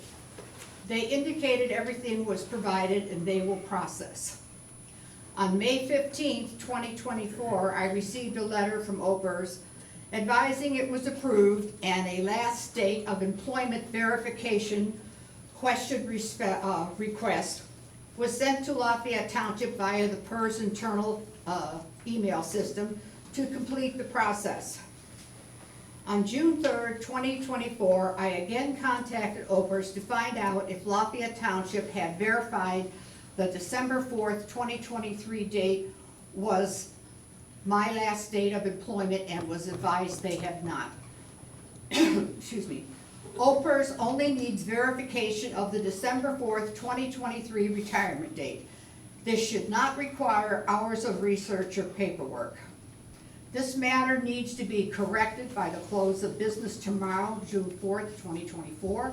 They indicated everything was provided and they will process. On May 15th, 2024, I received a letter from OPERS advising it was approved and a last date of employment verification question request was sent to Lafayette Township via the PERS internal email system to complete the process. On June 3rd, 2024, I again contacted OPERS to find out if Lafayette Township had verified the December 4th, 2023 date was my last date of employment and was advised they have not. Excuse me. OPERS only needs verification of the December 4th, 2023 retirement date. This should not require hours of research or paperwork. This matter needs to be corrected by the close of business tomorrow, June 4th, 2024,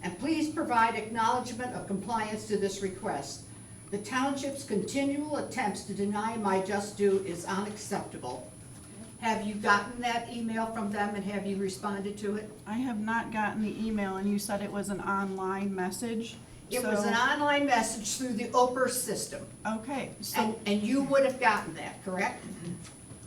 and please provide acknowledgement of compliance to this request. The township's continual attempts to deny my just due is unacceptable. Have you gotten that email from them and have you responded to it? I have not gotten the email, and you said it was an online message. It was an online message through the OPERS system, Okay, so and you would have gotten that, correct?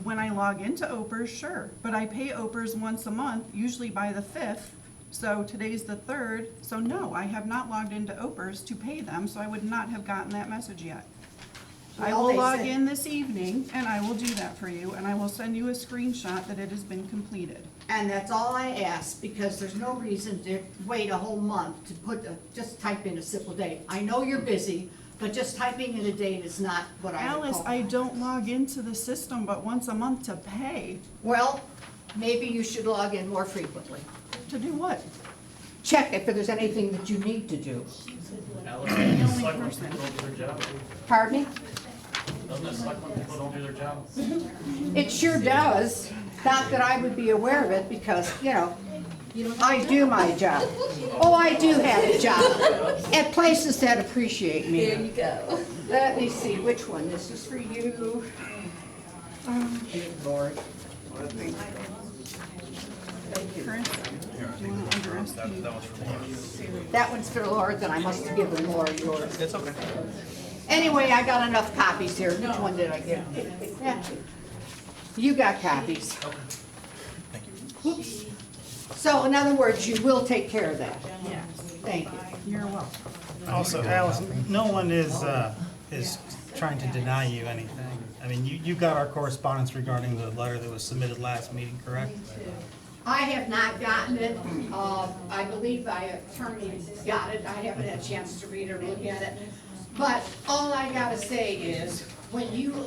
when I log into OPERS, sure, but I pay OPERS once a month, usually by the 5th. So today's the 3rd, so no, I have not logged into OPERS to pay them, so I would not have gotten that message yet. I Well, will they log said- in this evening, and I will do that for you, and I will send you a screenshot that it has been completed. And that's all I ask, because there's no reason to wait a whole month to just type in a simple date. I know you're busy, but just typing in a date is not what I would Alice, call. I don't log into the system but once a month to pay. Well, maybe you should log in more frequently. To do what? Check if there's anything that you need to do. Alice, I'm the only selectmen person. people don't do their job. Pardon me? Doesn't the selectmen people don't do their job? It sure does. Not that I would be aware of it, because, you know, I do my job. Oh, I do have a job at places that appreciate me. There you go. Let me see, which one? This is for you. Lord. Chris, do you want to address the? That one's for Laura, then I must have given Laura yours. It's okay. Anyway, I got enough copies here. Which one did I get? Yeah. You got copies. Thank you. Whoops. So in other words, you will take care of that? Yes, Thank you. you're welcome. Also, Alice, no one is trying to deny you anything. I mean, you got our correspondence regarding the letter that was submitted last meeting, correct? I have not gotten it. I believe my attorney got it. I haven't had a chance to read or look at it. But all I gotta say is, when you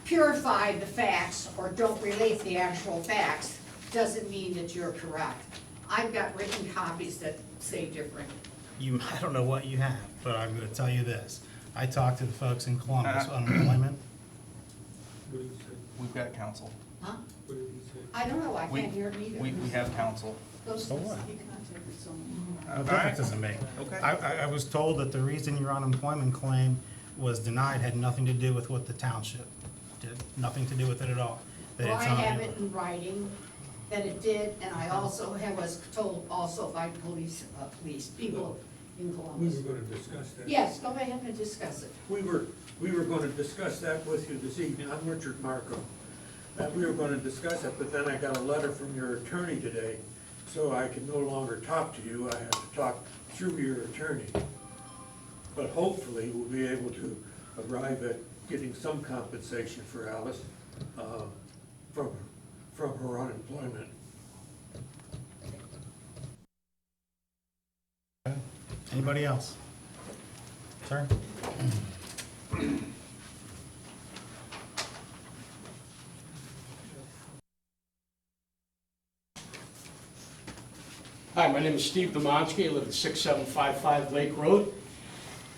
purify the facts or don't relate the actual facts, doesn't mean that you're correct. I've got written copies that say different. I don't know what you have, but I'm gonna tell you this. I talked to the folks in Columbus on employment. We've got counsel. Huh? I don't know, I We- can't hear it either. We have counsel. Those- So what? you contacted someone. No difference does it make. Okay. I was told that the reason your unemployment claim was denied had nothing to do with what the township did, nothing to do with it at all. That Well, I it's on have you. it in writing that it did, and I also was told also by police people in We Columbus. were gonna discuss that. Yes, go ahead and discuss it. We were gonna discuss that with you this evening. I'm Richard Marco. We were gonna discuss it, but then I got a letter from your attorney today, so I can no longer talk to you. I have to talk through your attorney. But hopefully, we'll be able to arrive at getting some compensation for Alice, from her unemployment. Anybody else? Sir? Hi, my name is Steve Demonsky. I live at 6755 Lake Road.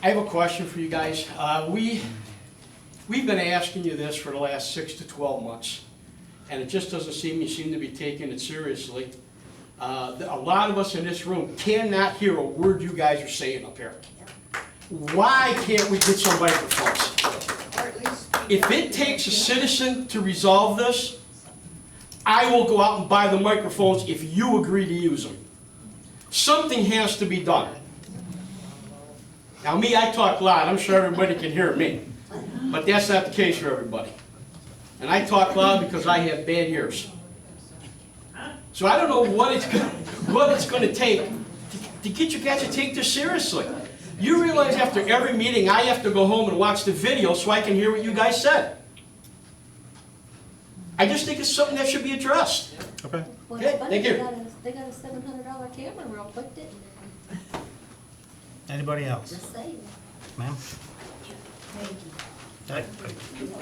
I have a question for you guys. We've been asking you this for the last 6 to 12 months, and it just doesn't seem you seem to be taking it seriously. A lot of us in this room cannot hear a word you guys are saying up here. Why can't we get some microphones? Or at least. If it takes a citizen to resolve this, I will go out and buy the microphones if you agree to use them. Something has to be done. Now me, I talk loud, I'm sure everybody can hear me, but that's not the case for everybody. And I talk loud because I have bad ears. So I don't know what it's going to take to get you guys to take this seriously. You realize after every meeting I have to go home and watch the video so I can hear what you guys said. I just think it's something that should be addressed. Okay. Well, Okay, it's funny, thank you. they got a $700 camera real quick, didn't they? Anybody else? Just saying. Ma'am? Thank you. Okay,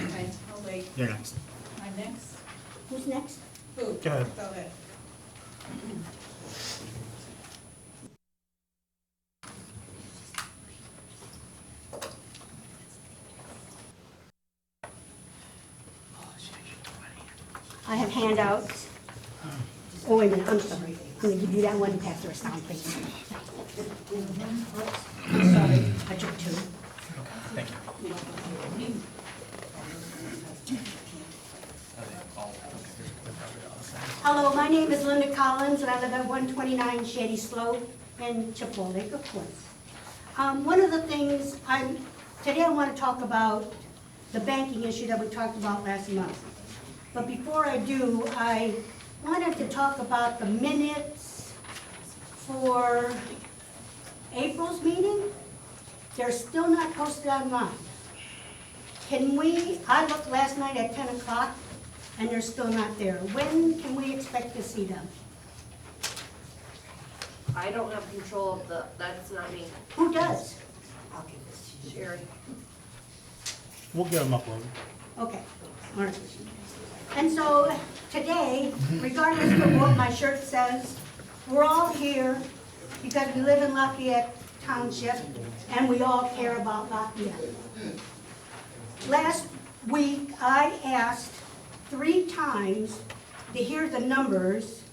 Okay, I'll wait. you're next. I'm next? Who's next? Who? Go ahead. Go ahead. I have handouts. Oh, wait a minute, I'm sorry. I'm gonna give you that one and pass the rest down, please. Sorry, I took two. Thank you. Hello, my name is Linda Collins, and I live at 129 Shady Slope in Chipotle, of course. One of the things today I want to talk about the banking issue that we talked about last month. But before I do, I wanted to talk about the minutes for April's meeting. They're still not posted online. I looked last night at 10 o'clock, and they're still not there. When can we expect to see them? I don't have control of that's not me. Who does? I'll give this to you. Sherry. We'll get them uploaded. Okay, all right. And so today, regardless of what my shirt says, we're all here because we live in Lafayette Township and we all care about Lafayette. Last week, I asked 3 times to hear the numbers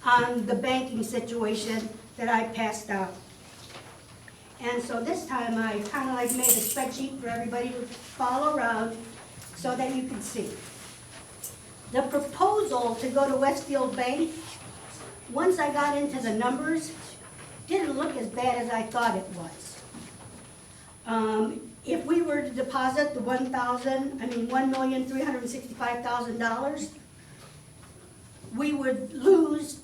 on the banking situation that I passed out. And so this time I kind of like made a spreadsheet for everybody to follow around so that you could see. The proposal to go to Westfield Bank, once I got into the numbers, didn't look as bad as I thought it was. If we were to deposit the $1,365,000, we would lose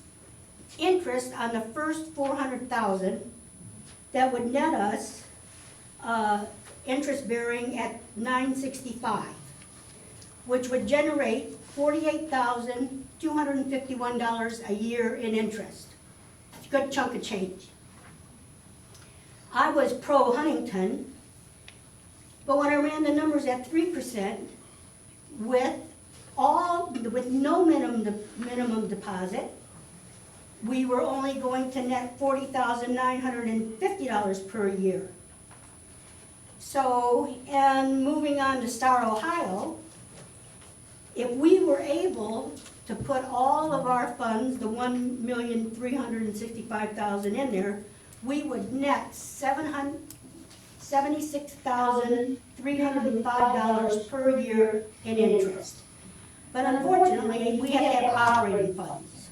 interest on the first $400,000. That would net us interest bearing at $965, which would generate $48,251 a year in interest. It's a good chunk of change. I was pro Huntington, but when I ran the numbers at 3% with no minimum deposit, we were only going to net $40,950 per year. So, and moving on to Star Ohio, if we were able to put all of our funds, the $1,365,000 in there, we would net $76,305 per year in interest. But unfortunately, we have to have operating funds.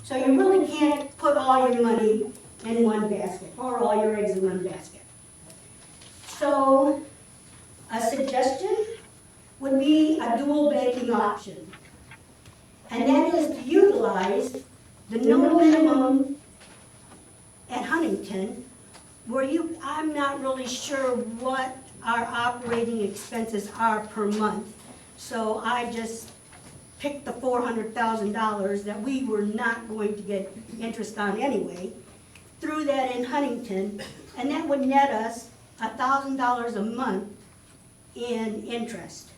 So you really can't put all your money in one basket, or all your eggs in one basket. So a suggestion would be a dual banking option. And that is to utilize the no minimum at Huntington, where I'm not really sure what our operating expenses are per month. So I just picked the $400,000 that we were not going to get interest on anyway, threw that in Huntington, and that would net us $1,000 a month in interest.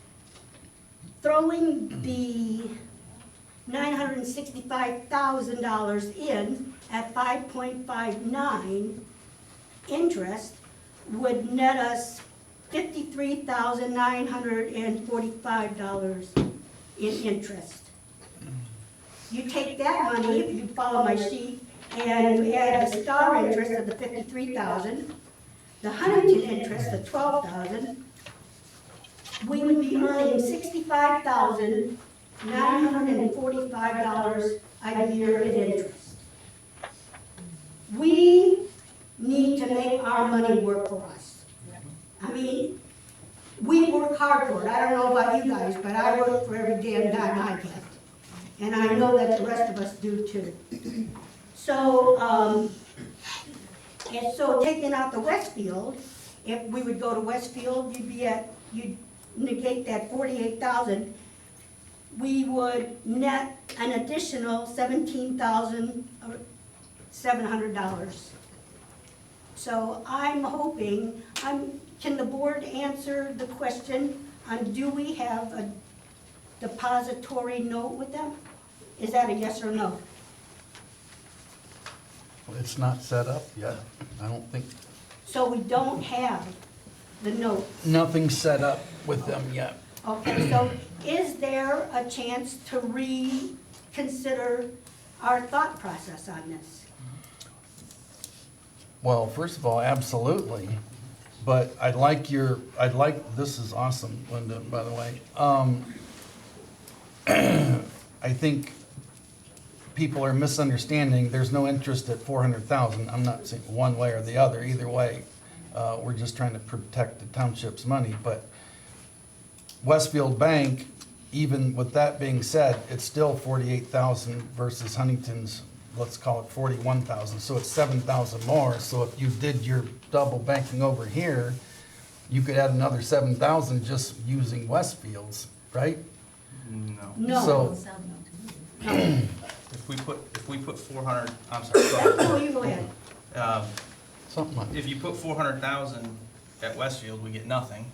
Throwing the $965,000 in at 5.59 interest would net us $53,945 in interest. You take that money, if you follow my sheet, and you add the Star interest of the $53,000, the Huntington interest of $12,000, we would be earning $65,945 a year in interest. We need to make our money work for us. I mean, we work hard for it. I don't know about you guys, but I work for every damn dime I get. And I know that the rest of us do too. So, taking out the Westfield, if we would go to Westfield, you'd negate that $48,000. we would net an additional $17,700. So I'm hoping, can the board answer the question on do we have a depository note with them? Is that a yes or no? It's not set up yet. I don't think, So we don't have the note. nothing's set up with them yet. Okay, so is there a chance to reconsider our thought process on this? Well, first of all, absolutely. But this is awesome, Linda, by the way. I think people are misunderstanding, there's no interest at 400,000. I'm not saying one way or the other, either way. We're just trying to protect the township's money, but Westfield Bank, even with that being said, it's still 48,000 versus Huntington's, let's call it 41,000, so it's 7,000 more. So if you did your double banking over here, you could add another 7,000 just using Westfield's, right? No. No. So, If we put 400, I'm sorry. No, you go ahead. something like, If you put 400,000 at Westfield, we get nothing.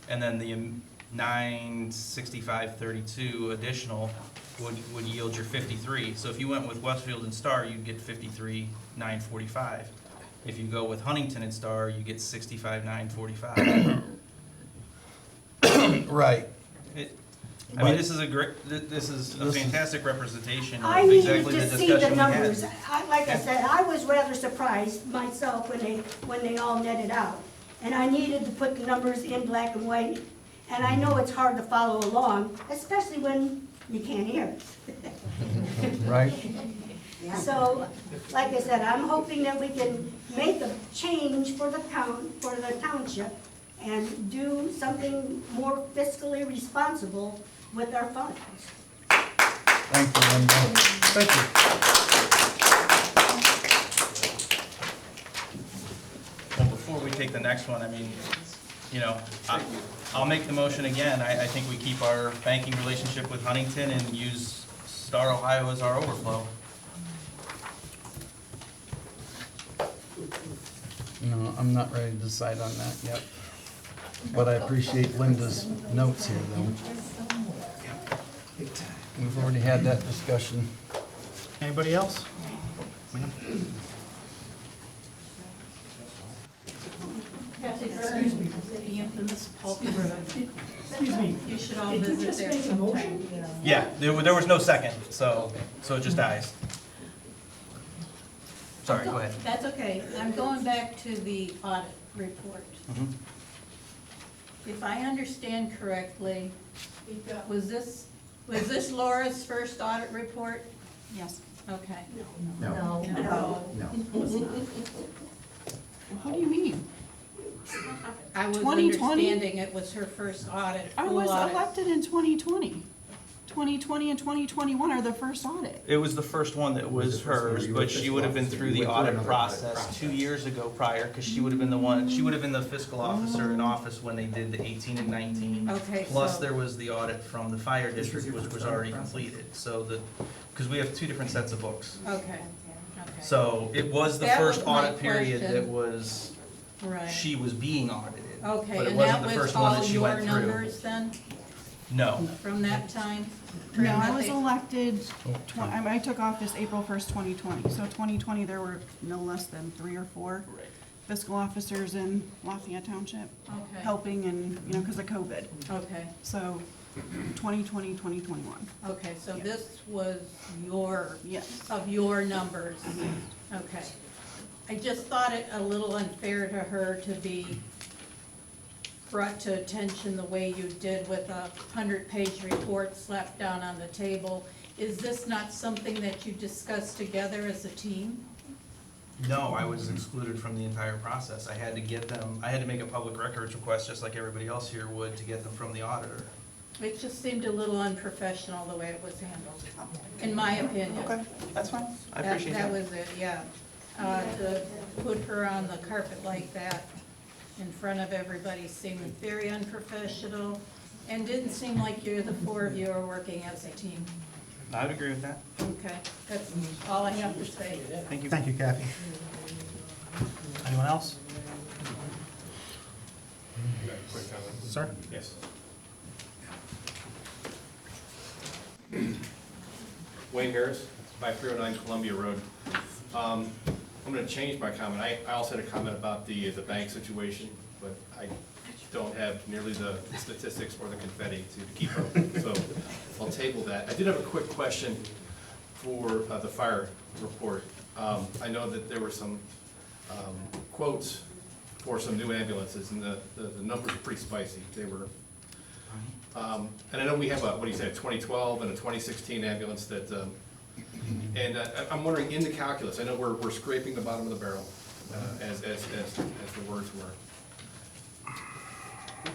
And then the 965.32 additional would yield your 53. So if you went with Westfield and Star, you'd get 53,945. If you go with Huntington and Star, you get 65,945. right. I mean, this is a fantastic representation I of needed exactly the to see discussion the we numbers. had. Like I said, I was rather surprised myself when they all netted out. And I needed to put the numbers in black and white. And I know it's hard to follow along, especially when you can't hear. Right? So, like I said, I'm hoping that we can make a change for the township, and do something more fiscally responsible with our funds. Thank you, Linda. Thank you. Well, before we take the next one, I mean, you know, I'll make the motion again. I think we keep our banking relationship with Huntington and use Star Ohio as our overflow. No, I'm not ready to decide on that yet. But I appreciate Linda's notes here, though. We've already had that discussion. Anybody else? Ma'am? Excuse me, the infamous Polk Road. Excuse me. You should all visit there sometime. Yeah, there was no second, so it just dies. Sorry, go ahead. That's okay. I'm going back to the audit report. If I understand correctly, was this Laura's first audit report? Yes. Okay. No. What do you mean? I was 2020? understanding it was her first audit, I full was audit. elected in 2020. 2020 and 2021 are the first audit. It was the first one that was hers, but she would have been through the audit process 2 years ago prior, because she would have been the fiscal officer in office when they did the 18 and 19. Okay, Plus, so- there was the audit from the fire district, which was already completed, so because we have two different sets of books. Okay. So it was the That first was my audit period question. that was, Right. she was being audited. Okay, But it and wasn't that the was first one that all she your went through. numbers then, No. from that time? No, I was elected, I took office April 1st, 2020. So 2020, there were no less than 3 or 4 fiscal officers in Lafayette Township Okay. helping, and, because of COVID. Okay, So 2020, 2021. okay, so this was Yes. of your numbers? Okay. I just thought it a little unfair to her to be brought to attention the way you did with a 100-page report slapped down on the table. Is this not something that you discussed together as a team? No, I was excluded from the entire process. I had to make a public records request, just like everybody else here would, to get them from the auditor. It just seemed a little unprofessional the way it was handled, in my opinion. Okay, that's fine. I appreciate that. That was it, yeah. To put her on the carpet like that in front of everybody seemed very unprofessional. And didn't seem like the four of you are working as a team. I would agree with that. Okay, that's all I have to say. Thank you. Thank you, Kathy. Anyone else? Sir? Yes. Wayne Harris, 5309 Columbia Road. I'm gonna change my comment. I also had a comment about the bank situation, but I don't have nearly the statistics or the confetti to keep up, so I'll table that. I did have a quick question for the fire report. I know that there were some quotes for some new ambulances, and the numbers are pretty spicy. They were, and I know we have a, what do you say, a 2012 and a 2016 ambulance that, and I'm wondering, in the calculus, I know we're scraping the bottom of the barrel, as the words were.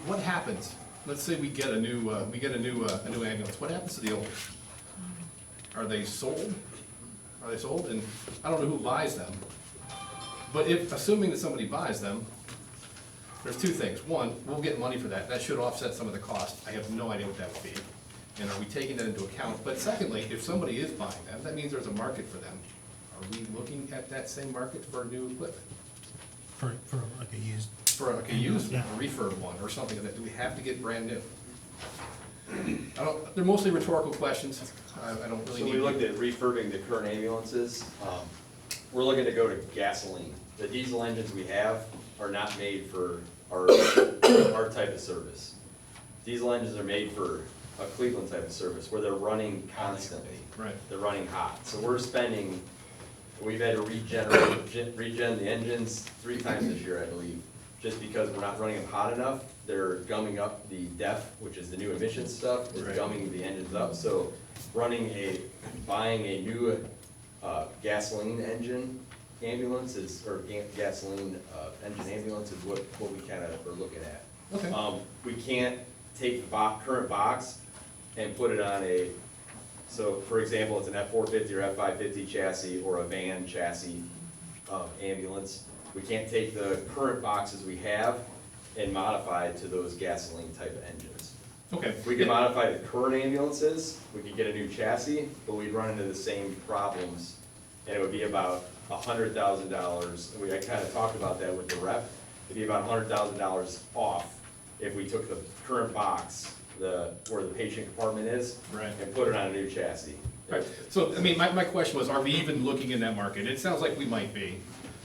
What happens? Let's say we get a new ambulance. What happens to the old? Are they sold? Are they sold? And I don't know who buys them. But if, assuming that somebody buys them, there's two things. One, we'll get money for that. That should offset some of the cost. I have no idea what that would be. And are we taking that into account? But secondly, if somebody is buying them, that means there's a market for them. Are we looking at that same market for new equipment? For like a used. For like a used, Yeah. a refurb one or something like that? Do we have to get brand new? They're mostly rhetorical questions. I don't really So need. we looked at refurbing the current ambulances. We're looking to go to gasoline. The diesel engines we have are not made for our type of service. Diesel engines are made for a Cleveland type of service where they're running constantly. Right. They're running hot. So we've had to regen the engines 3 times this year, I believe, just because we're not running them hot enough. They're gumming up the DEF, which is the new emission stuff, is Right. gumming the engines up. So buying a new gasoline engine ambulance gasoline engine ambulance is what we kind of are looking at. Okay. We can't take the current box and put it on so for example, it's an F-450 or F-550 chassis or a van chassis ambulance. We can't take the current boxes we have and modify it to those gasoline type of engines. Okay. We could modify the current ambulances, we could get a new chassis, but we'd run into the same problems, and it would be about $100,000. I kind of talked about that with the rep. It'd be about $100,000 off if we took the current box, where the patient compartment is, Right. and put it on a new chassis. Right, so, I mean, my question was, are we even looking in that market? It sounds like we might be,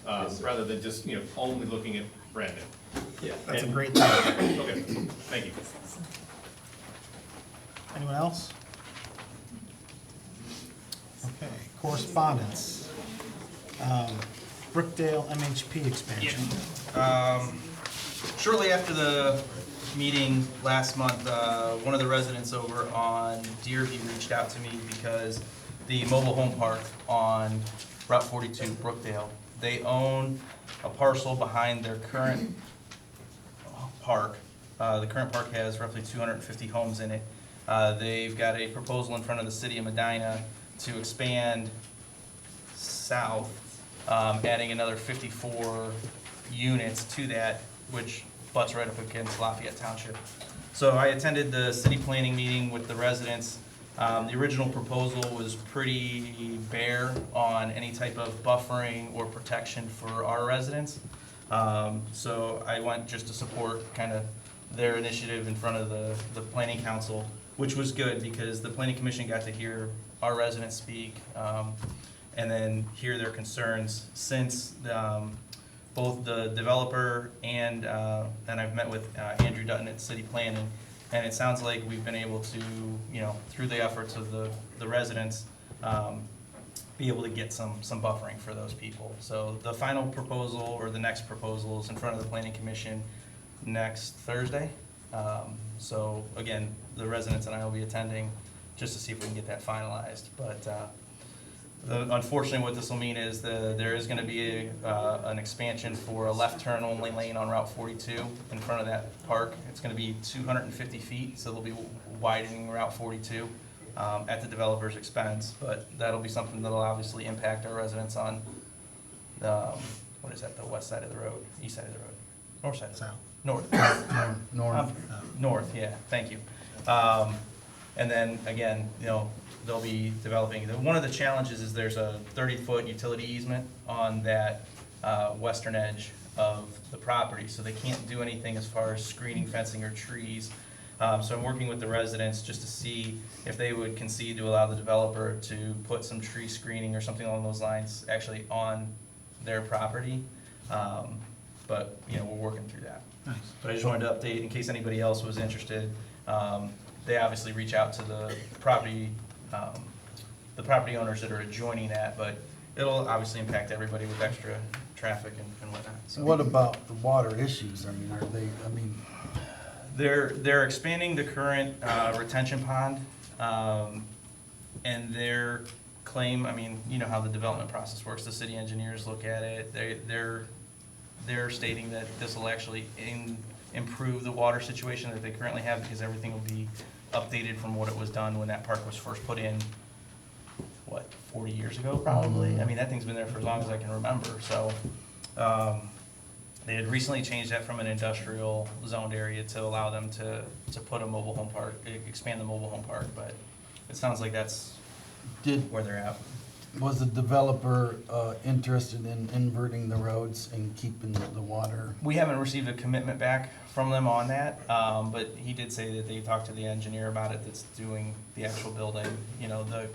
Yes, sir. rather than just, only looking at brand new. Yeah. That's a great thing. Okay, thank you. Anyone else? Okay, correspondence. Brookdale MHP expansion. Shortly after the meeting last month, one of the residents over on Deerview reached out to me because the mobile home park on Route 42, Brookdale, they own a parcel behind their current park. The current park has roughly 250 homes in it. They've got a proposal in front of the city of Medina to expand south, adding another 54 units to that, which butts right up against Lafayette Township. So I attended the city planning meeting with the residents. The original proposal was pretty bare on any type of buffering or protection for our residents. So I went just to support kind of their initiative in front of the planning council, which was good because the planning commission got to hear our residents speak, and then hear their concerns since both the developer and I've met with Andrew Dutton at City Planning, and it sounds like we've been able to, through the efforts of the residents, be able to get some buffering for those people. So the final proposal, or the next proposal, is in front of the Planning Commission next Thursday. So again, the residents and I will be attending just to see if we can get that finalized. But unfortunately, what this will mean is there is going to be an expansion for a left turn only lane on Route 42 in front of that park. It's going to be 250 feet, so they'll be widening Route 42 at the developer's expense. But that'll be something that'll obviously impact our residents on the west side of the road, east side of the road, north side of the road. North. North. North, yeah, thank you. And then, again, you know, they'll be developing, one of the challenges is there's a 30-foot utility easement on that western edge of the property, so they can't do anything as far as screening, fencing, or trees. So I'm working with the residents just to see if they would concede to allow the developer to put some tree screening or something along those lines actually on their property. But, you know, we're working through that. Nice. But I just wanted to update in case anybody else was interested. They obviously reach out to the property owners that are adjoining that, but it'll obviously impact everybody with extra traffic and whatnot. So What about the water issues? I mean, are they, I mean, they're expanding the current retention pond, and their claim, I mean, you know how the development process works. The city engineers look at it. They're stating that this will actually improve the water situation that they currently have, because everything will be updated from what it was done when that park was first put in, 40 years ago probably? I mean, that thing's been there for as long as I can remember, so. They had recently changed that from an industrial zoned area to allow them to put a mobile home park, expand the mobile home park, but it sounds like that's where they're at. was the developer interested in inverting the roads and keeping the water? We haven't received a commitment back from them on that, but he did say that they talked to the engineer about it that's doing the actual building. You know, the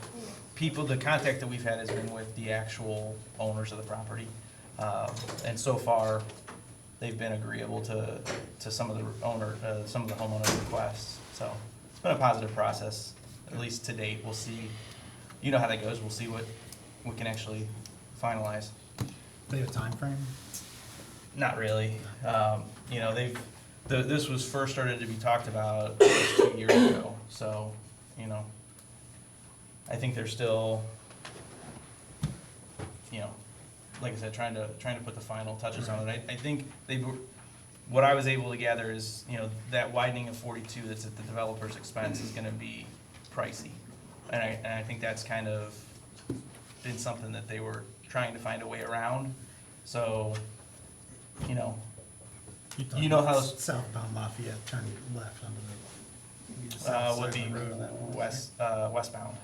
contact that we've had has been with the actual owners of the property. And so far, they've been agreeable to some of the homeowner requests. So it's been a positive process, at least to date. We'll see, you know how that goes. We'll see what we can actually finalize. Do they have a timeframe? Not really. You know, this was first started to be talked about 2 years ago. So, you know, I think they're still, you know, like I said, trying to put the final touches on it. I think what I was able to gather is, you know, that widening of 42 that's at the developer's expense is gonna be pricey. And I think that's kind of been something that they were trying to find a way around. So, you know, you know how Southbound Lafayette, turn left onto would be westbound.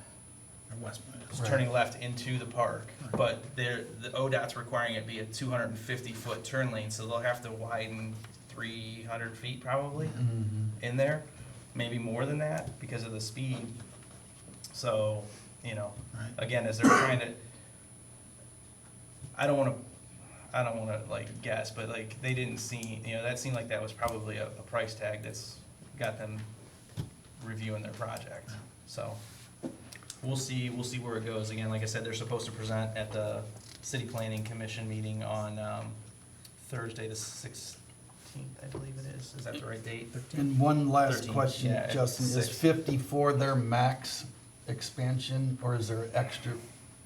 Or westbound. It's turning left into the park, but the ODOT's requiring it be a 250-foot turn lane, so they'll have to widen 300 feet probably in there, maybe more than that because of the speed. So, you know, again, as they're trying to, I don't want to like guess, but like they didn't see, you know, that seemed like that was probably a price tag that's got them reviewing their project. So we'll see where it goes. Again, like I said, they're supposed to present at the City Planning Commission meeting on Thursday the 16th, I believe it is. Is that the right date? And one last 13th, question, yeah, Justin, is 6th. 54 their max expansion, or is there extra,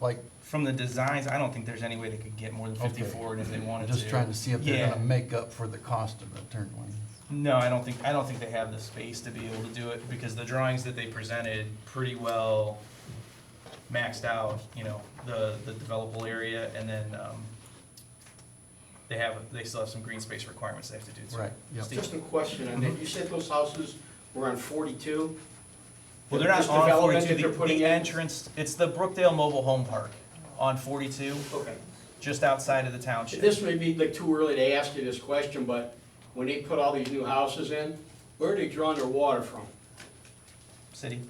like? From the designs, I don't think there's any way they could get more than 54, and if they wanted to. Just trying to see if they're Yeah. gonna make up for the cost of the turn lane. No, I don't think they have the space to be able to do it, because the drawings that they presented pretty well maxed out, you know, the developable area, and then, they still have some green space requirements they have to do too. Right, yep. Steve? Just a question on that. You said those houses were on 42? Well, they're not This on development 42, that they're putting the in? entrance, it's the Brookdale Mobile Home Park on 42, Okay. just outside of the township. This may be like too early to ask you this question, but when they put all these new houses in, where are they drawing their water from? City.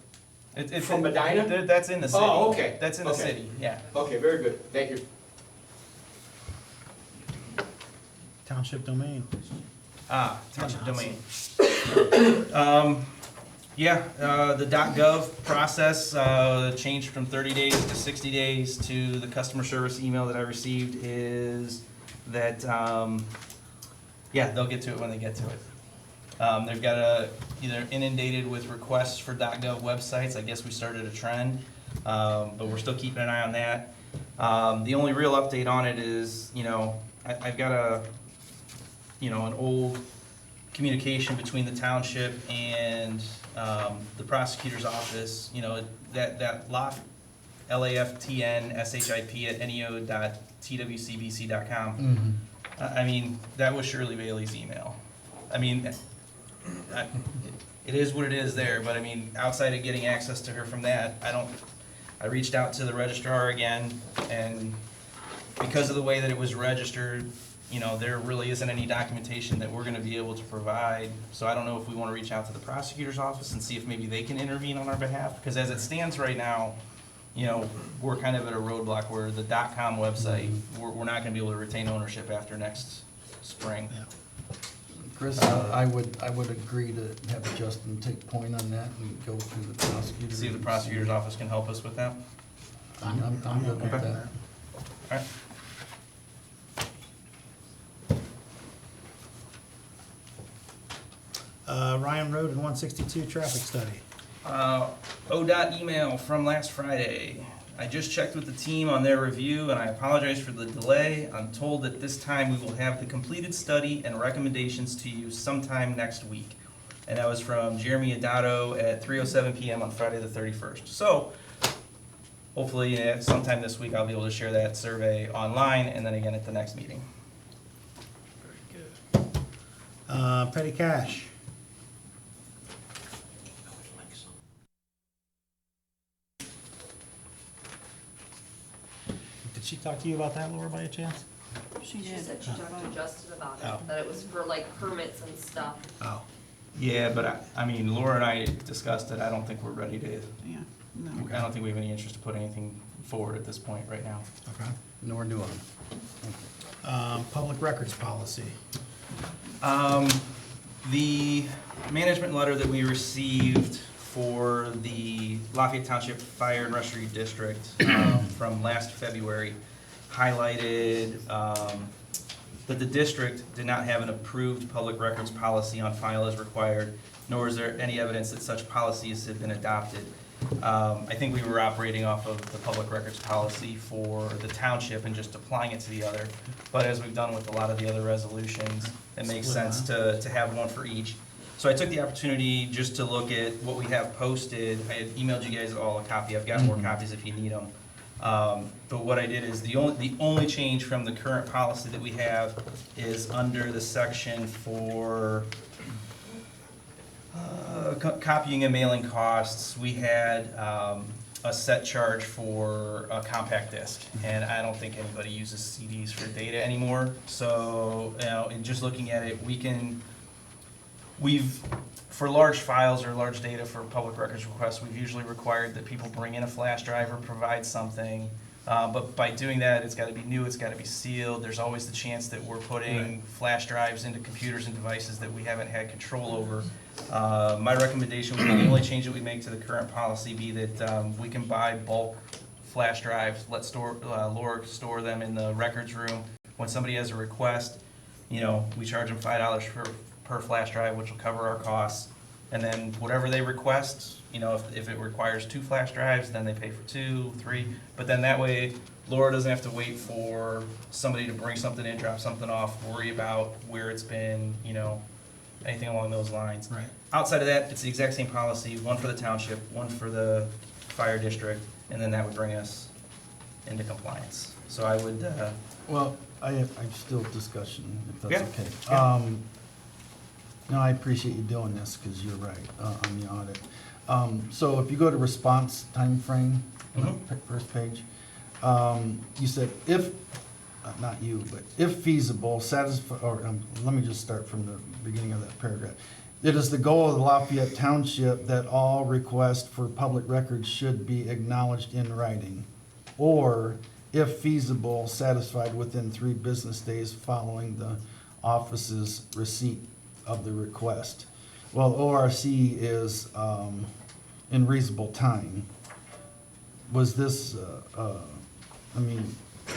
It's From Medina? That's in the city. Oh, okay. That's in the Okay. city, yeah. Okay, very good. Thank you. Township domain. Township domain. The .gov process changed from 30 days to 60 days to the customer service email that I received is that, they'll get to it when they get to it. They've got either inundated with requests for .gov websites. I guess we started a trend, but we're still keeping an eye on that. The only real update on it is, you know, I've got an old communication between the township and the prosecutor's office, you know, that laftnship@neo.twcbc.com. I mean, that was Shirley Bailey's email. I mean, it is what it is there, but I mean, outside of getting access to her from that, I reached out to the registrar again, and because of the way that it was registered, you know, there really isn't any documentation that we're gonna be able to provide. So I don't know if we wanna reach out to the prosecutor's office and see if maybe they can intervene on our behalf, because as it stands right now, you know, we're kind of at a roadblock where the .com website, we're not gonna be able to retain ownership after next spring. Chris, I would agree to have Justin take point on that and go through the prosecutor. See if the prosecutor's office can help us with that. I'm good with Okay. that. All right. Ryan Road and 162 traffic study. ODOT email from last Friday. I just checked with the team on their review, and I apologize for the delay. I'm told that this time we will have the completed study and recommendations to you sometime next week. And that was from Jeremy Adato at 3:07 PM on Friday the 31st. So, hopefully, sometime this week, I'll be able to share that survey online, and then again at the next meeting. Petty cash. Did she talk to you about that, Laura, by a chance? She She did. said she talked to Justin about Oh. it, that it was for like permits and stuff. Oh. Yeah, but I mean, Laura and I discussed it. I don't think we're ready to, Yeah, no. I don't think we have any interest to put anything forward at this point right now. Okay. Nor do I. Public records policy. The management letter that we received for the Lafayette Township Fire and Rescue District from last February highlighted that the district did not have an approved public records policy on file as required, nor is there any evidence that such policies have been adopted. I think we were operating off of the public records policy for the township and just applying it to the other. But as we've done with a lot of the other resolutions, it makes sense to have one for each. So I took the opportunity just to look at what we have posted. I had emailed you guys all a copy. I've got more copies if you need them. But what I did is the only change from the current policy that we have is under the section for copying and mailing costs. We had a set charge for a compact disc, and I don't think anybody uses CDs for data anymore. So, you know, in just looking at it, for large files or large data for public records requests, we've usually required that people bring in a flash drive or provide something. But by doing that, it's got to be new, it's got to be sealed. There's always the chance that we're putting flash drives into computers and devices that we haven't had control over. My recommendation would be the only change that we make to the current policy be that we can buy bulk flash drives, let Laura store them in the records room. When somebody has a request, you know, we charge them $5 per flash drive, which will cover our costs. And then whatever they request, you know, if it requires 2 flash drives, then they pay for 2, 3. But then that way, Laura doesn't have to wait for somebody to bring something in, drop something off, worry about where it's been, you know, anything along those lines. Right. Outside of that, it's the exact same policy, one for the township, one for the fire district, and then that would bring us into compliance. So I would, Well, I'm still discussion, if that's Yeah. okay. Yeah. No, I appreciate you doing this, because you're right, on the audit. So if you go to response timeframe, first page, you said if, not you, but if feasible, satisfy, or, let me just start from the beginning of that paragraph. It is the goal of the Lafayette Township that all requests for public records should be acknowledged in writing, or if feasible, satisfied within 3 business days following the office's receipt of the request. Well, ORC is in reasonable time. Was this, I mean,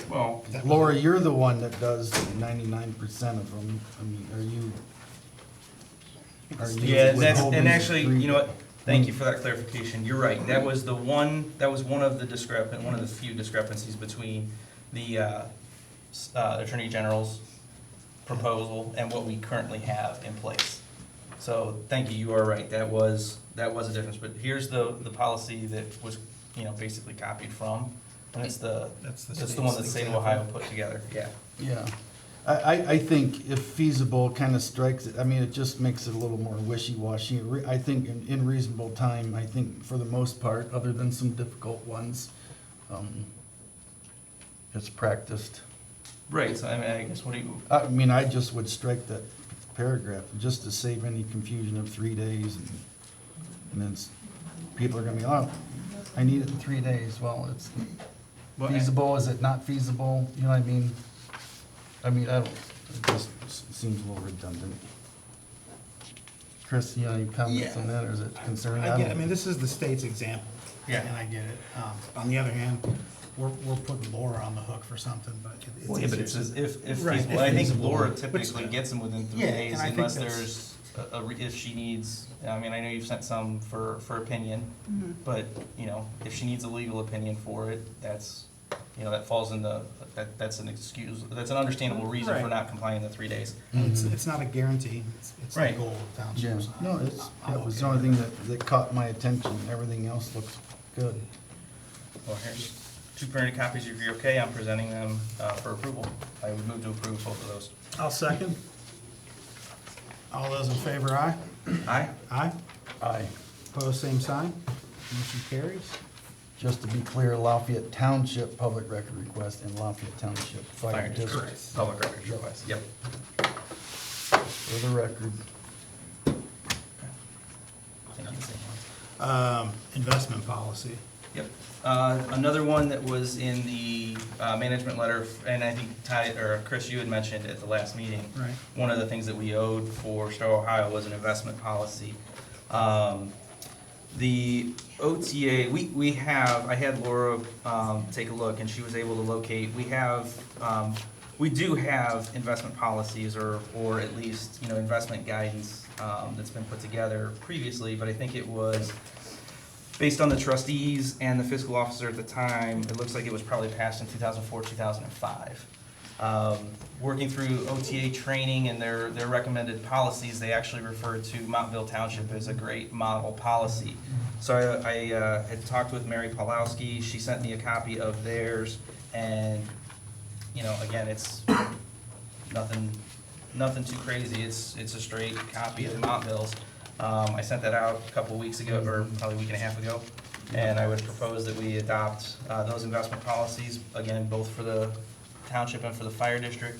well, Laura, you're the one that does 99% of them. I mean, are you yeah, withholding and actually, three- you know what? Thank you for that clarification. You're right. That was one of the few discrepancies between the Attorney General's proposal and what we currently have in place. So, thank you. You are right. That was a difference. But here's the policy that was, you know, basically copied from. And it's the one that the state of Ohio put together. Yeah. Yeah. I think if feasible kind of strikes it, I mean, it just makes it a little more wishy-washy. I think in reasonable time, I think for the most part, other than some difficult ones, it's practiced. Right, so I mean, I guess what do you, I mean, I just would strike that paragraph, just to save any confusion of 3 days, and then people are gonna be, oh, I need it in 3 days, well, it's Well, feasible, is it not feasible, you know what I mean? I mean, I don't, it just seems a little redundant. Chris, you know, any comments on that, or is it concerning? I get it. I don't- mean, this is the state's example. Yeah. And I get it. On the other hand, we're putting Laura on the hook for something, but it's. well, yeah, but it easier says to- if Right, feasible. if I think feasible, Laura which- typically gets them within 3 Yeah, days and I think unless that's- there's if she needs, I mean, I know you've sent some for opinion, but, you know, if she needs a legal opinion for it, that's, you know, that falls in that's an excuse, that's an understandable reason for Right. not complying the 3 days. And it's not a guarantee. It's the Right. goal of the Yeah, township. so no, that was the only thing that caught my attention, everything else looks good. Well, here's 2 printed copies. If you're okay, I'm presenting them for approval. I would move to approve both of those. I'll second. All those in favor, aye? Aye? Aye. Aye. Opposed, same sign. Motion carries. Just to be clear, Lafayette Township public record request and Lafayette Township Fire District. Public records request, yep. For the record. Thank you. Investment policy. Yep. Another one that was in the management letter, and I think Ty, or Chris, you had mentioned at the last meeting. Right. One of the things that we owed for Star Ohio was an investment policy. The OTA, I had Laura take a look, and she was able to locate, we do have investment policies, or at least, you know, investment guidance that's been put together previously, but I think it was based on the trustees and the fiscal officer at the time. It looks like it was probably passed in 2004, 2005. Working through OTA training and their recommended policies, they actually referred to Montville Township as a great model policy. So I had talked with Mary Pawlowski. She sent me a copy of theirs, and, you know, again, it's nothing too crazy. It's a straight copy of Montville's. I sent that out a couple weeks ago, or probably a week and a half ago, and I would propose that we adopt those investment policies, again, both for the township and for the fire district,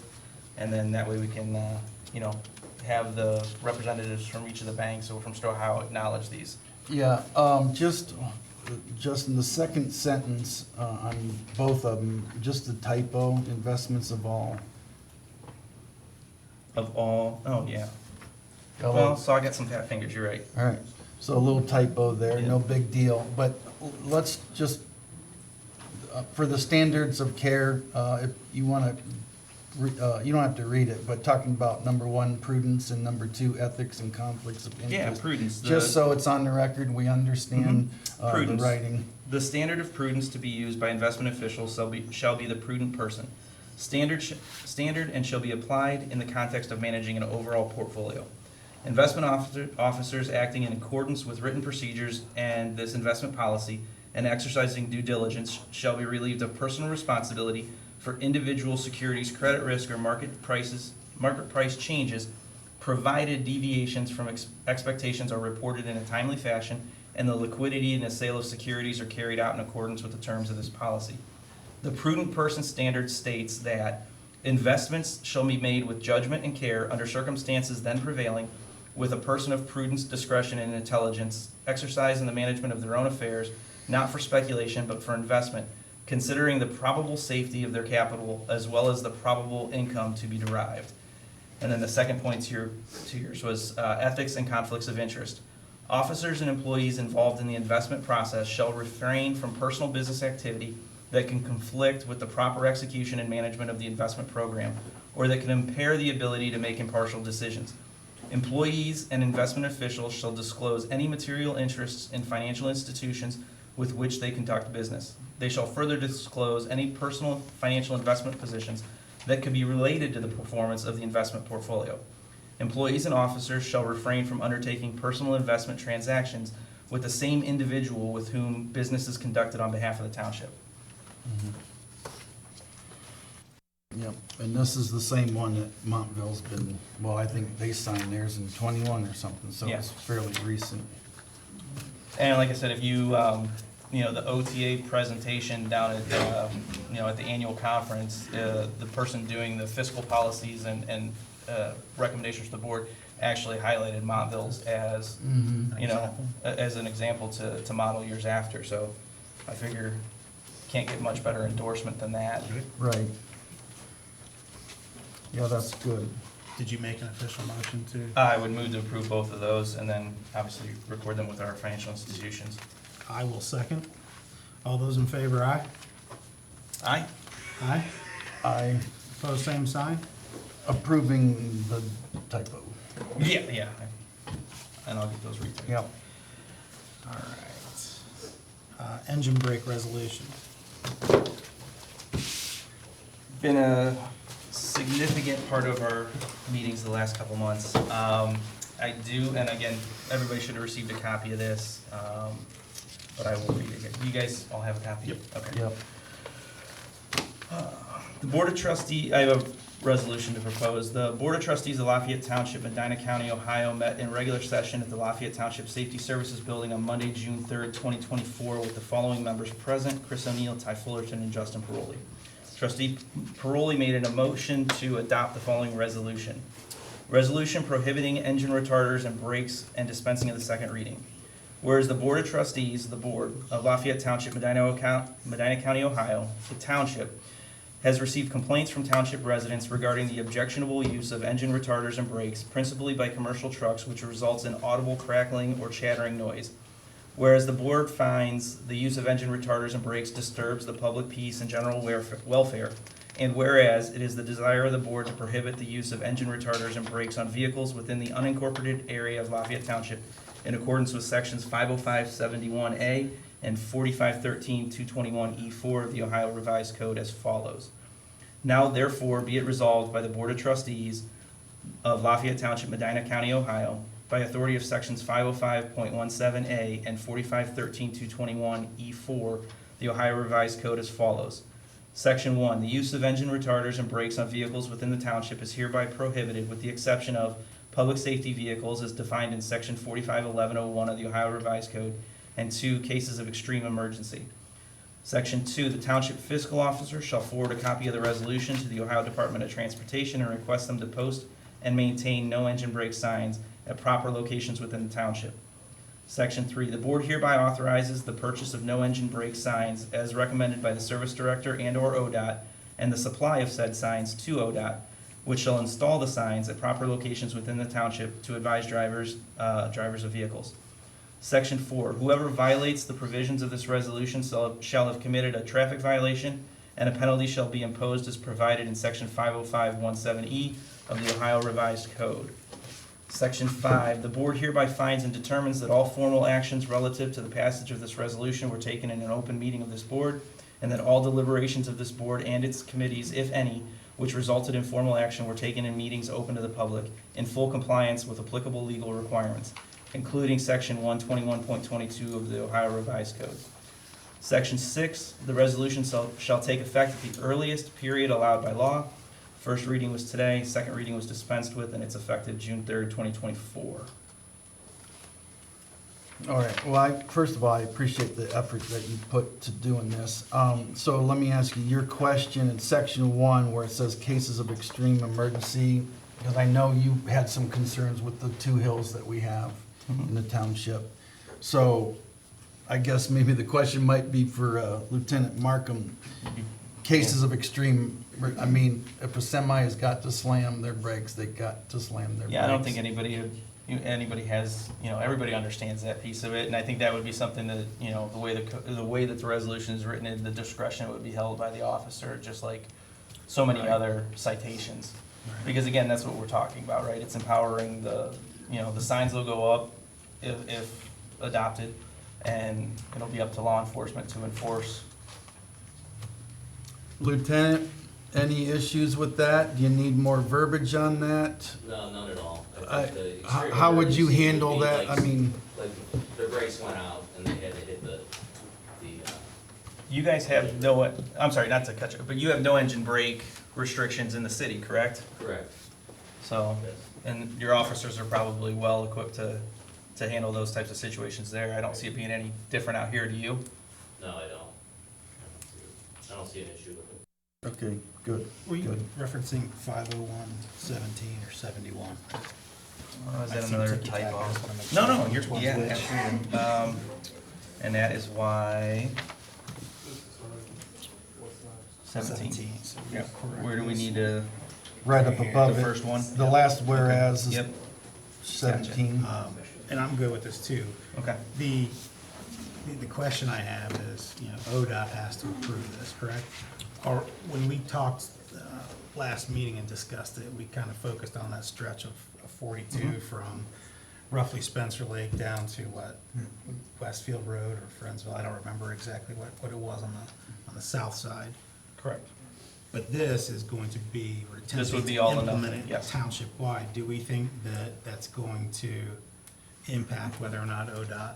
and then that way we can, you know, have the representatives from each of the banks or from Star Ohio acknowledge these. Yeah, just in the second sentence, on both of them, just a typo, investments of all. Of all, oh, yeah. All Well, right. so I got some fat fingers, you're right. All right, so a little typo there, no Yeah. big deal, but let's just, for the standards of care, if you wanna, you don't have to read it, but talking about number 1, prudence, and number 2, ethics and conflicts of interest. Yeah, prudence. Just so it's on the record, we understand the Prudence. writing. The standard of prudence to be used by investment officials shall be the prudent person. Standard and shall be applied in the context of managing an overall portfolio. Investment officers acting in accordance with written procedures and this investment policy and exercising due diligence shall be relieved of personal responsibility for individual securities, credit risk, or market price changes, provided deviations from expectations are reported in a timely fashion and the liquidity and the sale of securities are carried out in accordance with the terms of this policy. The prudent person standard states that investments shall be made with judgment and care under circumstances then prevailing, with a person of prudence, discretion, and intelligence exercised in the management of their own affairs, not for speculation, but for investment, considering the probable safety of their capital as well as the probable income to be derived. And then the second point to yours was ethics and conflicts of interest. Officers and employees involved in the investment process shall refrain from personal business activity that can conflict with the proper execution and management of the investment program, or that can impair the ability to make impartial decisions. Employees and investment officials shall disclose any material interests in financial institutions with which they conduct business. They shall further disclose any personal financial investment positions that could be related to the performance of the investment portfolio. Employees and officers shall refrain from undertaking personal investment transactions with the same individual with whom business is conducted on behalf of the township. Yep, and this is the same one that Montville's been, well, I think they signed theirs in 21 or something, so Yeah. it's fairly recent. And like I said, if you, you know, the OTA presentation down at, you know, at the annual conference, the person doing the fiscal policies and recommendations to the board actually highlighted Montville's as, you know, as an example to model years after. So I figure can't get much better endorsement than that. Right. Yeah, that's good. Did you make an official motion to? I would move to approve both of those and then obviously record them with our financial institutions. I will second. All those in favor, aye? Aye? Aye. I Opposed, same sign? approving the typo. Yeah. And I'll get those read through. Yep. All right. Engine brake resolution. Been a significant part of our meetings the last couple months. I do, and again, everybody should have received a copy of this, but I will read it again. You guys all have a copy? Yep. Okay. Yep. The Board of Trustees, I have a resolution to propose. The Board of Trustees of Lafayette Township, Medina County, Ohio met in regular session at the Lafayette Township Safety Services Building on Monday, June 3rd, 2024, with the following members present: Chris O'Neill, Ty Fullerton, and Justin Paroli. Trustee Paroli made a motion to adopt the following resolution. Resolution prohibiting engine retarders and brakes and dispensing of the second reading. Whereas the Board of Trustees, the Board of Lafayette Township, Medina County, Ohio, the Township, has received complaints from township residents regarding the objectionable use of engine retarders and brakes, principally by commercial trucks, which results in audible crackling or chattering noise. Whereas the board finds the use of engine retarders and brakes disturbs the public peace and general welfare, and whereas it is the desire of the board to prohibit the use of engine retarders and brakes on vehicles within the unincorporated area of Lafayette Township in accordance with sections 50571A and 4513-221E4 of the Ohio Revised Code as follows. Now therefore be it resolved by the Board of Trustees of Lafayette Township, Medina County, Ohio, by authority of sections 505.17A and 4513-221E4, the Ohio Revised Code as follows. Section 1, the use of engine retarders and brakes on vehicles within the township is hereby prohibited with the exception of public safety vehicles as defined in section 451101 of the Ohio Revised Code, and 2, cases of extreme emergency. Section 2, the township fiscal officer shall forward a copy of the resolution to the Ohio Department of Transportation and request them to post and maintain no engine brake signs at proper locations within the township. Section 3, the board hereby authorizes the purchase of no engine brake signs as recommended by the service director and/or ODOT, and the supply of said signs to ODOT, which shall install the signs at proper locations within the township to advise drivers of vehicles. Section 4, whoever violates the provisions of this resolution shall have committed a traffic violation, and a penalty shall be imposed as provided in section 50517E of the Ohio Revised Code. Section 5, the board hereby finds and determines that all formal actions relative to the passage of this resolution were taken in an open meeting of this board, and that all deliberations of this board and its committees, if any, which resulted in formal action were taken in meetings open to the public in full compliance with applicable legal requirements, including section 121.22 of the Ohio Revised Code. Section 6, the resolution shall take effect at the earliest period allowed by law. First reading was today, second reading was dispensed with, and it's effective June 3rd, 2024. All right, well, first of all, I appreciate the effort that you put to doing this. So let me ask you, your question in section 1 where it says cases of extreme emergency, because I know you had some concerns with the 2 hills that we have in the township. So I guess maybe the question might be for Lieutenant Markham. Cases of extreme, I mean, if a semi has got to slam their brakes, they got to slam their brakes. Yeah, I don't think anybody has, everybody understands that piece of it, and I think that would be something that, the way that the resolution is written, in the discretion would be held by the officer, just like so many other citations. Because again, that's what we're talking about, right? It's empowering the signs will go up if adopted, and it'll be up to law enforcement to enforce. Lieutenant, any issues with that? Do you need more verbiage on that? No, none at all. How would you handle that? Like, I mean, like their brakes went out and they had to hit the You guys have no, I'm sorry, not to cut you, but you have no engine brake restrictions in the city, correct? Correct. So, and your officers are probably well equipped to handle those types of situations there. I don't see it being any different out here, do you? No, I don't. I don't see an issue with it. Okay, good, Were you good. referencing 50117 or 71? Is I that see another ticky tack, typo? I just wanna make No, sure no, which you're, one's yeah, which. absolutely. And that is why 17. So Yeah. correct Where do we this. need to, Right up above the it. first one? The last whereas is Yep. 17. And I'm good with this too. Okay. The question I have is, you know, ODOT has to approve this, correct? Or when we talked last meeting and discussed it, we kind of focused on that stretch of 42 from roughly Spencer Lake down to what, Westfield Road or Friendsville? I don't remember exactly what it was on the south side. Correct. But this is going to be, or This would be all or nothing, implemented yes. township-wide. Do we think that that's going to impact whether or not ODOT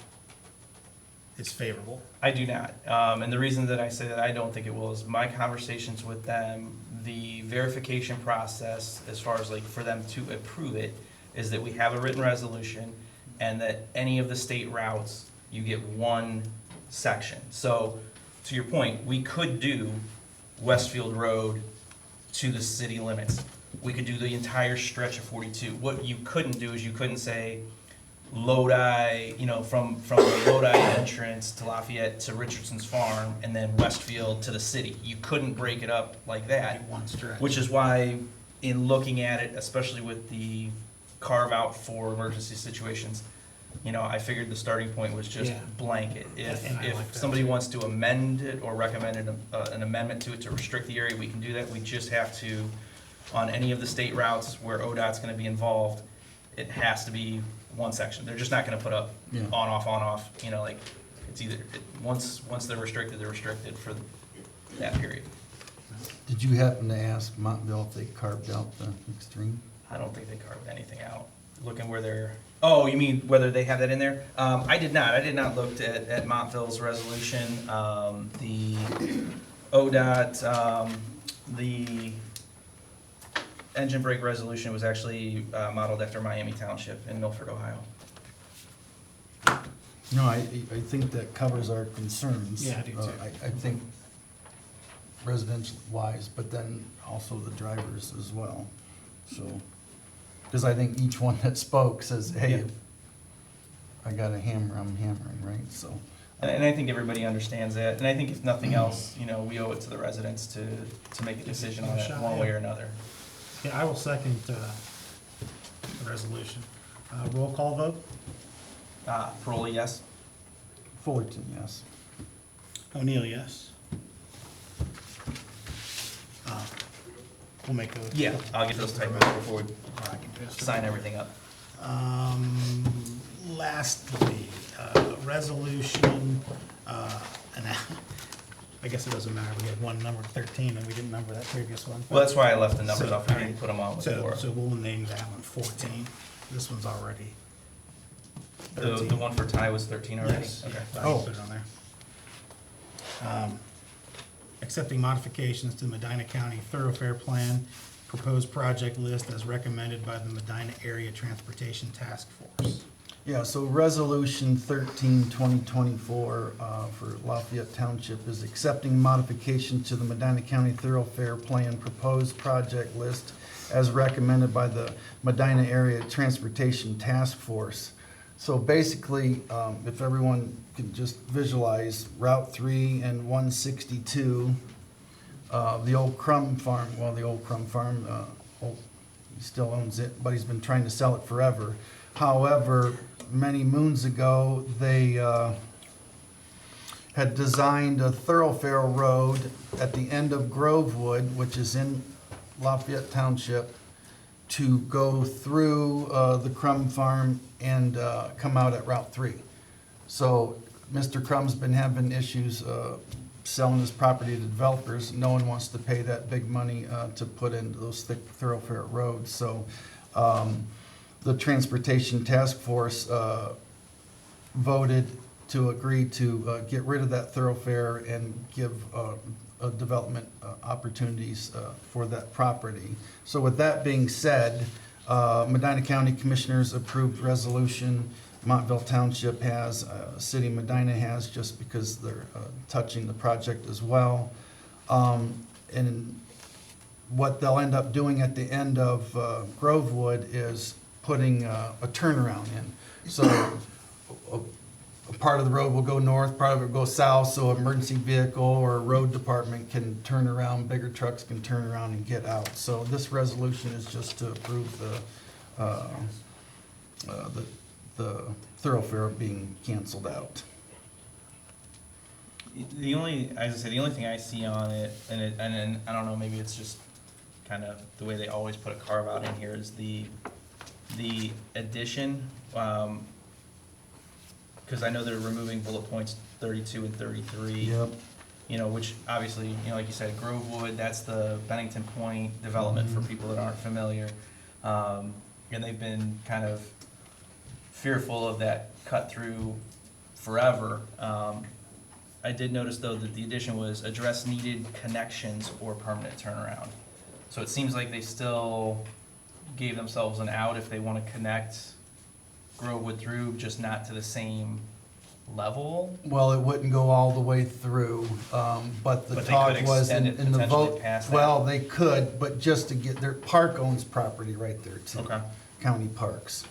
is favorable? I do not. And the reason that I say that I don't think it will is my conversations with them, the verification process, as far as like for them to approve it, is that we have a written resolution and that any of the state routes, you get one section. So to your point, we could do Westfield Road to the city limits. We could do the entire stretch of 42. What you couldn't do is you couldn't say Lodi, you know, from the Lodi entrance to Lafayette to Richardson's Farm and then Westfield to the city. You couldn't break it up like that. One stretch. Which is why, in looking at it, especially with the carve out for emergency situations, you know, I figured the starting point was just Yeah. blanket. If And I like that somebody too. wants to amend it or recommended an amendment to it to restrict the area, we can do that. We just have to, on any of the state routes where ODOT's gonna be involved, it has to be one section. They're just not gonna put up Yeah. on, off, you know, like, it's either, once they're restricted for that period. Did you happen to ask Montville if they carved out the extreme? I don't think they carved anything out. Looking where they're, oh, you mean whether they have that in there? I did not. I did not look at Montville's resolution. The ODOT, the engine brake resolution was actually modeled after Miami Township in Milford, Ohio. No, I think that covers our concerns. Yeah, I do too. I think residential wise, but then also the drivers as well, so. Because I think each one that spoke says, hey, Yeah. I got a hammer, I'm hammering, right, so. And I think everybody understands that. And I think if nothing else, you know, we owe it to the residents to make a decision on it one way or another. Yeah, I will second the resolution. Roll call vote? Paroli, yes? Fullerton, yes. O'Neill, yes. We'll make those. Yeah, I'll get those typed out before we I can pass it. sign everything up. Lastly, resolution, and I guess it doesn't matter, we had one number 13 and we didn't number that previous one. Well, that's why I left the numbers So, off, we all didn't right. put them on with So, Laura. so we'll name that one 14. This one's already The 13. one for Ty was 13 already? Yes, Okay. I can put it on there. Accepting modifications to the Medina County Thoroughfare Plan, proposed project list as recommended by the Medina Area Transportation Task Force. Yeah, so Resolution 13, 2024 for Lafayette Township is accepting modification to the Medina County Thoroughfare Plan proposed project list as recommended by the Medina Area Transportation Task Force. So basically, if everyone could just visualize Route 3 and 162, the old Crum Farm, he still owns it, but he's been trying to sell it forever. However, many moons ago, they had designed a thoroughfare road at the end of Grovewood, which is in Lafayette Township, to go through the Crum Farm and come out at Route 3. So Mr. Crum's been having issues selling his property to developers. No one wants to pay that big money to put in those thick thoroughfare roads. So the Transportation Task Force voted to agree to get rid of that thoroughfare and give development opportunities for that property. So with that being said, Medina County Commissioners approved resolution. Montville Township has, City of Medina has, just because they're touching the project as well. And what they'll end up doing at the end of Grovewood is putting a turnaround in. So a part of the road will go north, part of it will go south, so an emergency vehicle or a road department can turn around, bigger trucks can turn around and get out. So this resolution is just to approve the thoroughfare being canceled out. The only, as I say, the only thing I see on it, and I don't know, maybe it's just kind of the way they always put a carve out in here, is the addition, because I know they're removing bullet points 32 and 33. Yep. You know, which obviously, you know, like you said, Grovewood, that's the Bennington Point development for people that aren't familiar. And they've been kind of fearful of that cut through forever. I did notice though that the addition was address needed connections or permanent turnaround. So it seems like they still gave themselves an out if they want to connect Grovewood through, just not to the same level. Well, it wouldn't go all the way through, but the But they talk could was extend in it the potentially vote. past that. Well, they could, but just to get, their Park owns property right there too. Okay. County Parks.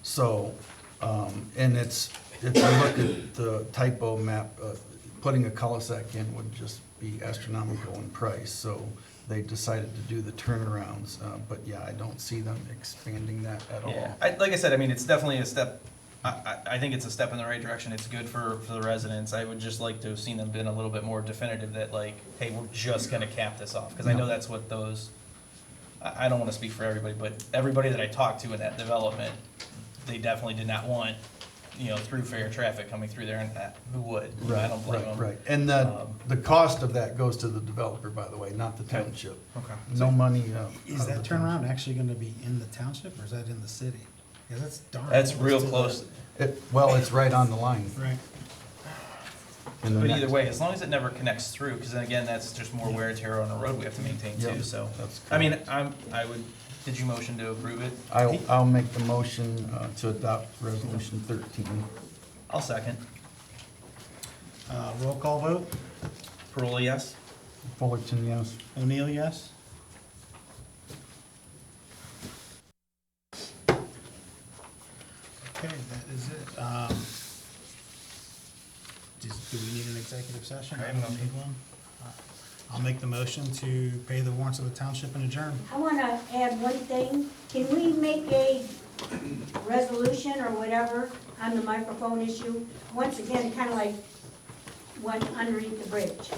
So, and it's, if you look at the typo map, putting a cul-de-sac in would just be astronomical in price. So they decided to do the turnarounds, but yeah, I don't see them expanding that at all. Yeah, like I said, I mean, it's definitely a step, I think it's a step in the right direction. It's good for the residents. I would just like to have seen them been a little bit more definitive that like, hey, we're just gonna cap this off. Because I know that's what those, I don't wanna speak for everybody, but everybody that I talked to in that development, they definitely did not want, you know, through fair traffic coming through there, and who would? I don't blame them. Right, and the cost of that goes to the developer, by the way, not the township. Okay. No money. Is out that of the turnaround township. actually gonna be in the township, or is that in the city? Because that's darn. That's real close. Well, it's right on the line. Right. And the But next- either way, as long as it never connects through, because then again, that's just more wear and tear on the road we have to maintain Yeah, too, so. that's I mean, I would, did you motion to approve it? I'll make the motion to adopt resolution 13. I'll second. Roll call vote. Parola, yes? Fullerton, yes. O'Neill, yes? Okay, that is it. Do we need an executive session? I don't need one. I'll make the motion to pay the warrants of the township and adjourn. I want to add one thing. Can we make a resolution or whatever on the microphone issue? Once again, kind of like one underneath the bridge.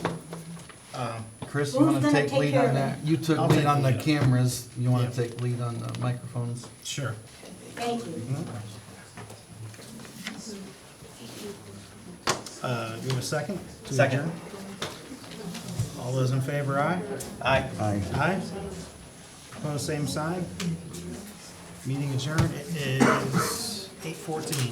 Chris, you Who's want to gonna take take lead care on of that? it? You took I'll lead take on the the lead. cameras. You want Yep. to take lead on the microphones? Sure. Thank you. Do we have a second? to Second. adjourn? All those in favor, aye? Aye. Aye. Aye. Opposed, same sign. Meeting adjourned. It is 8:14.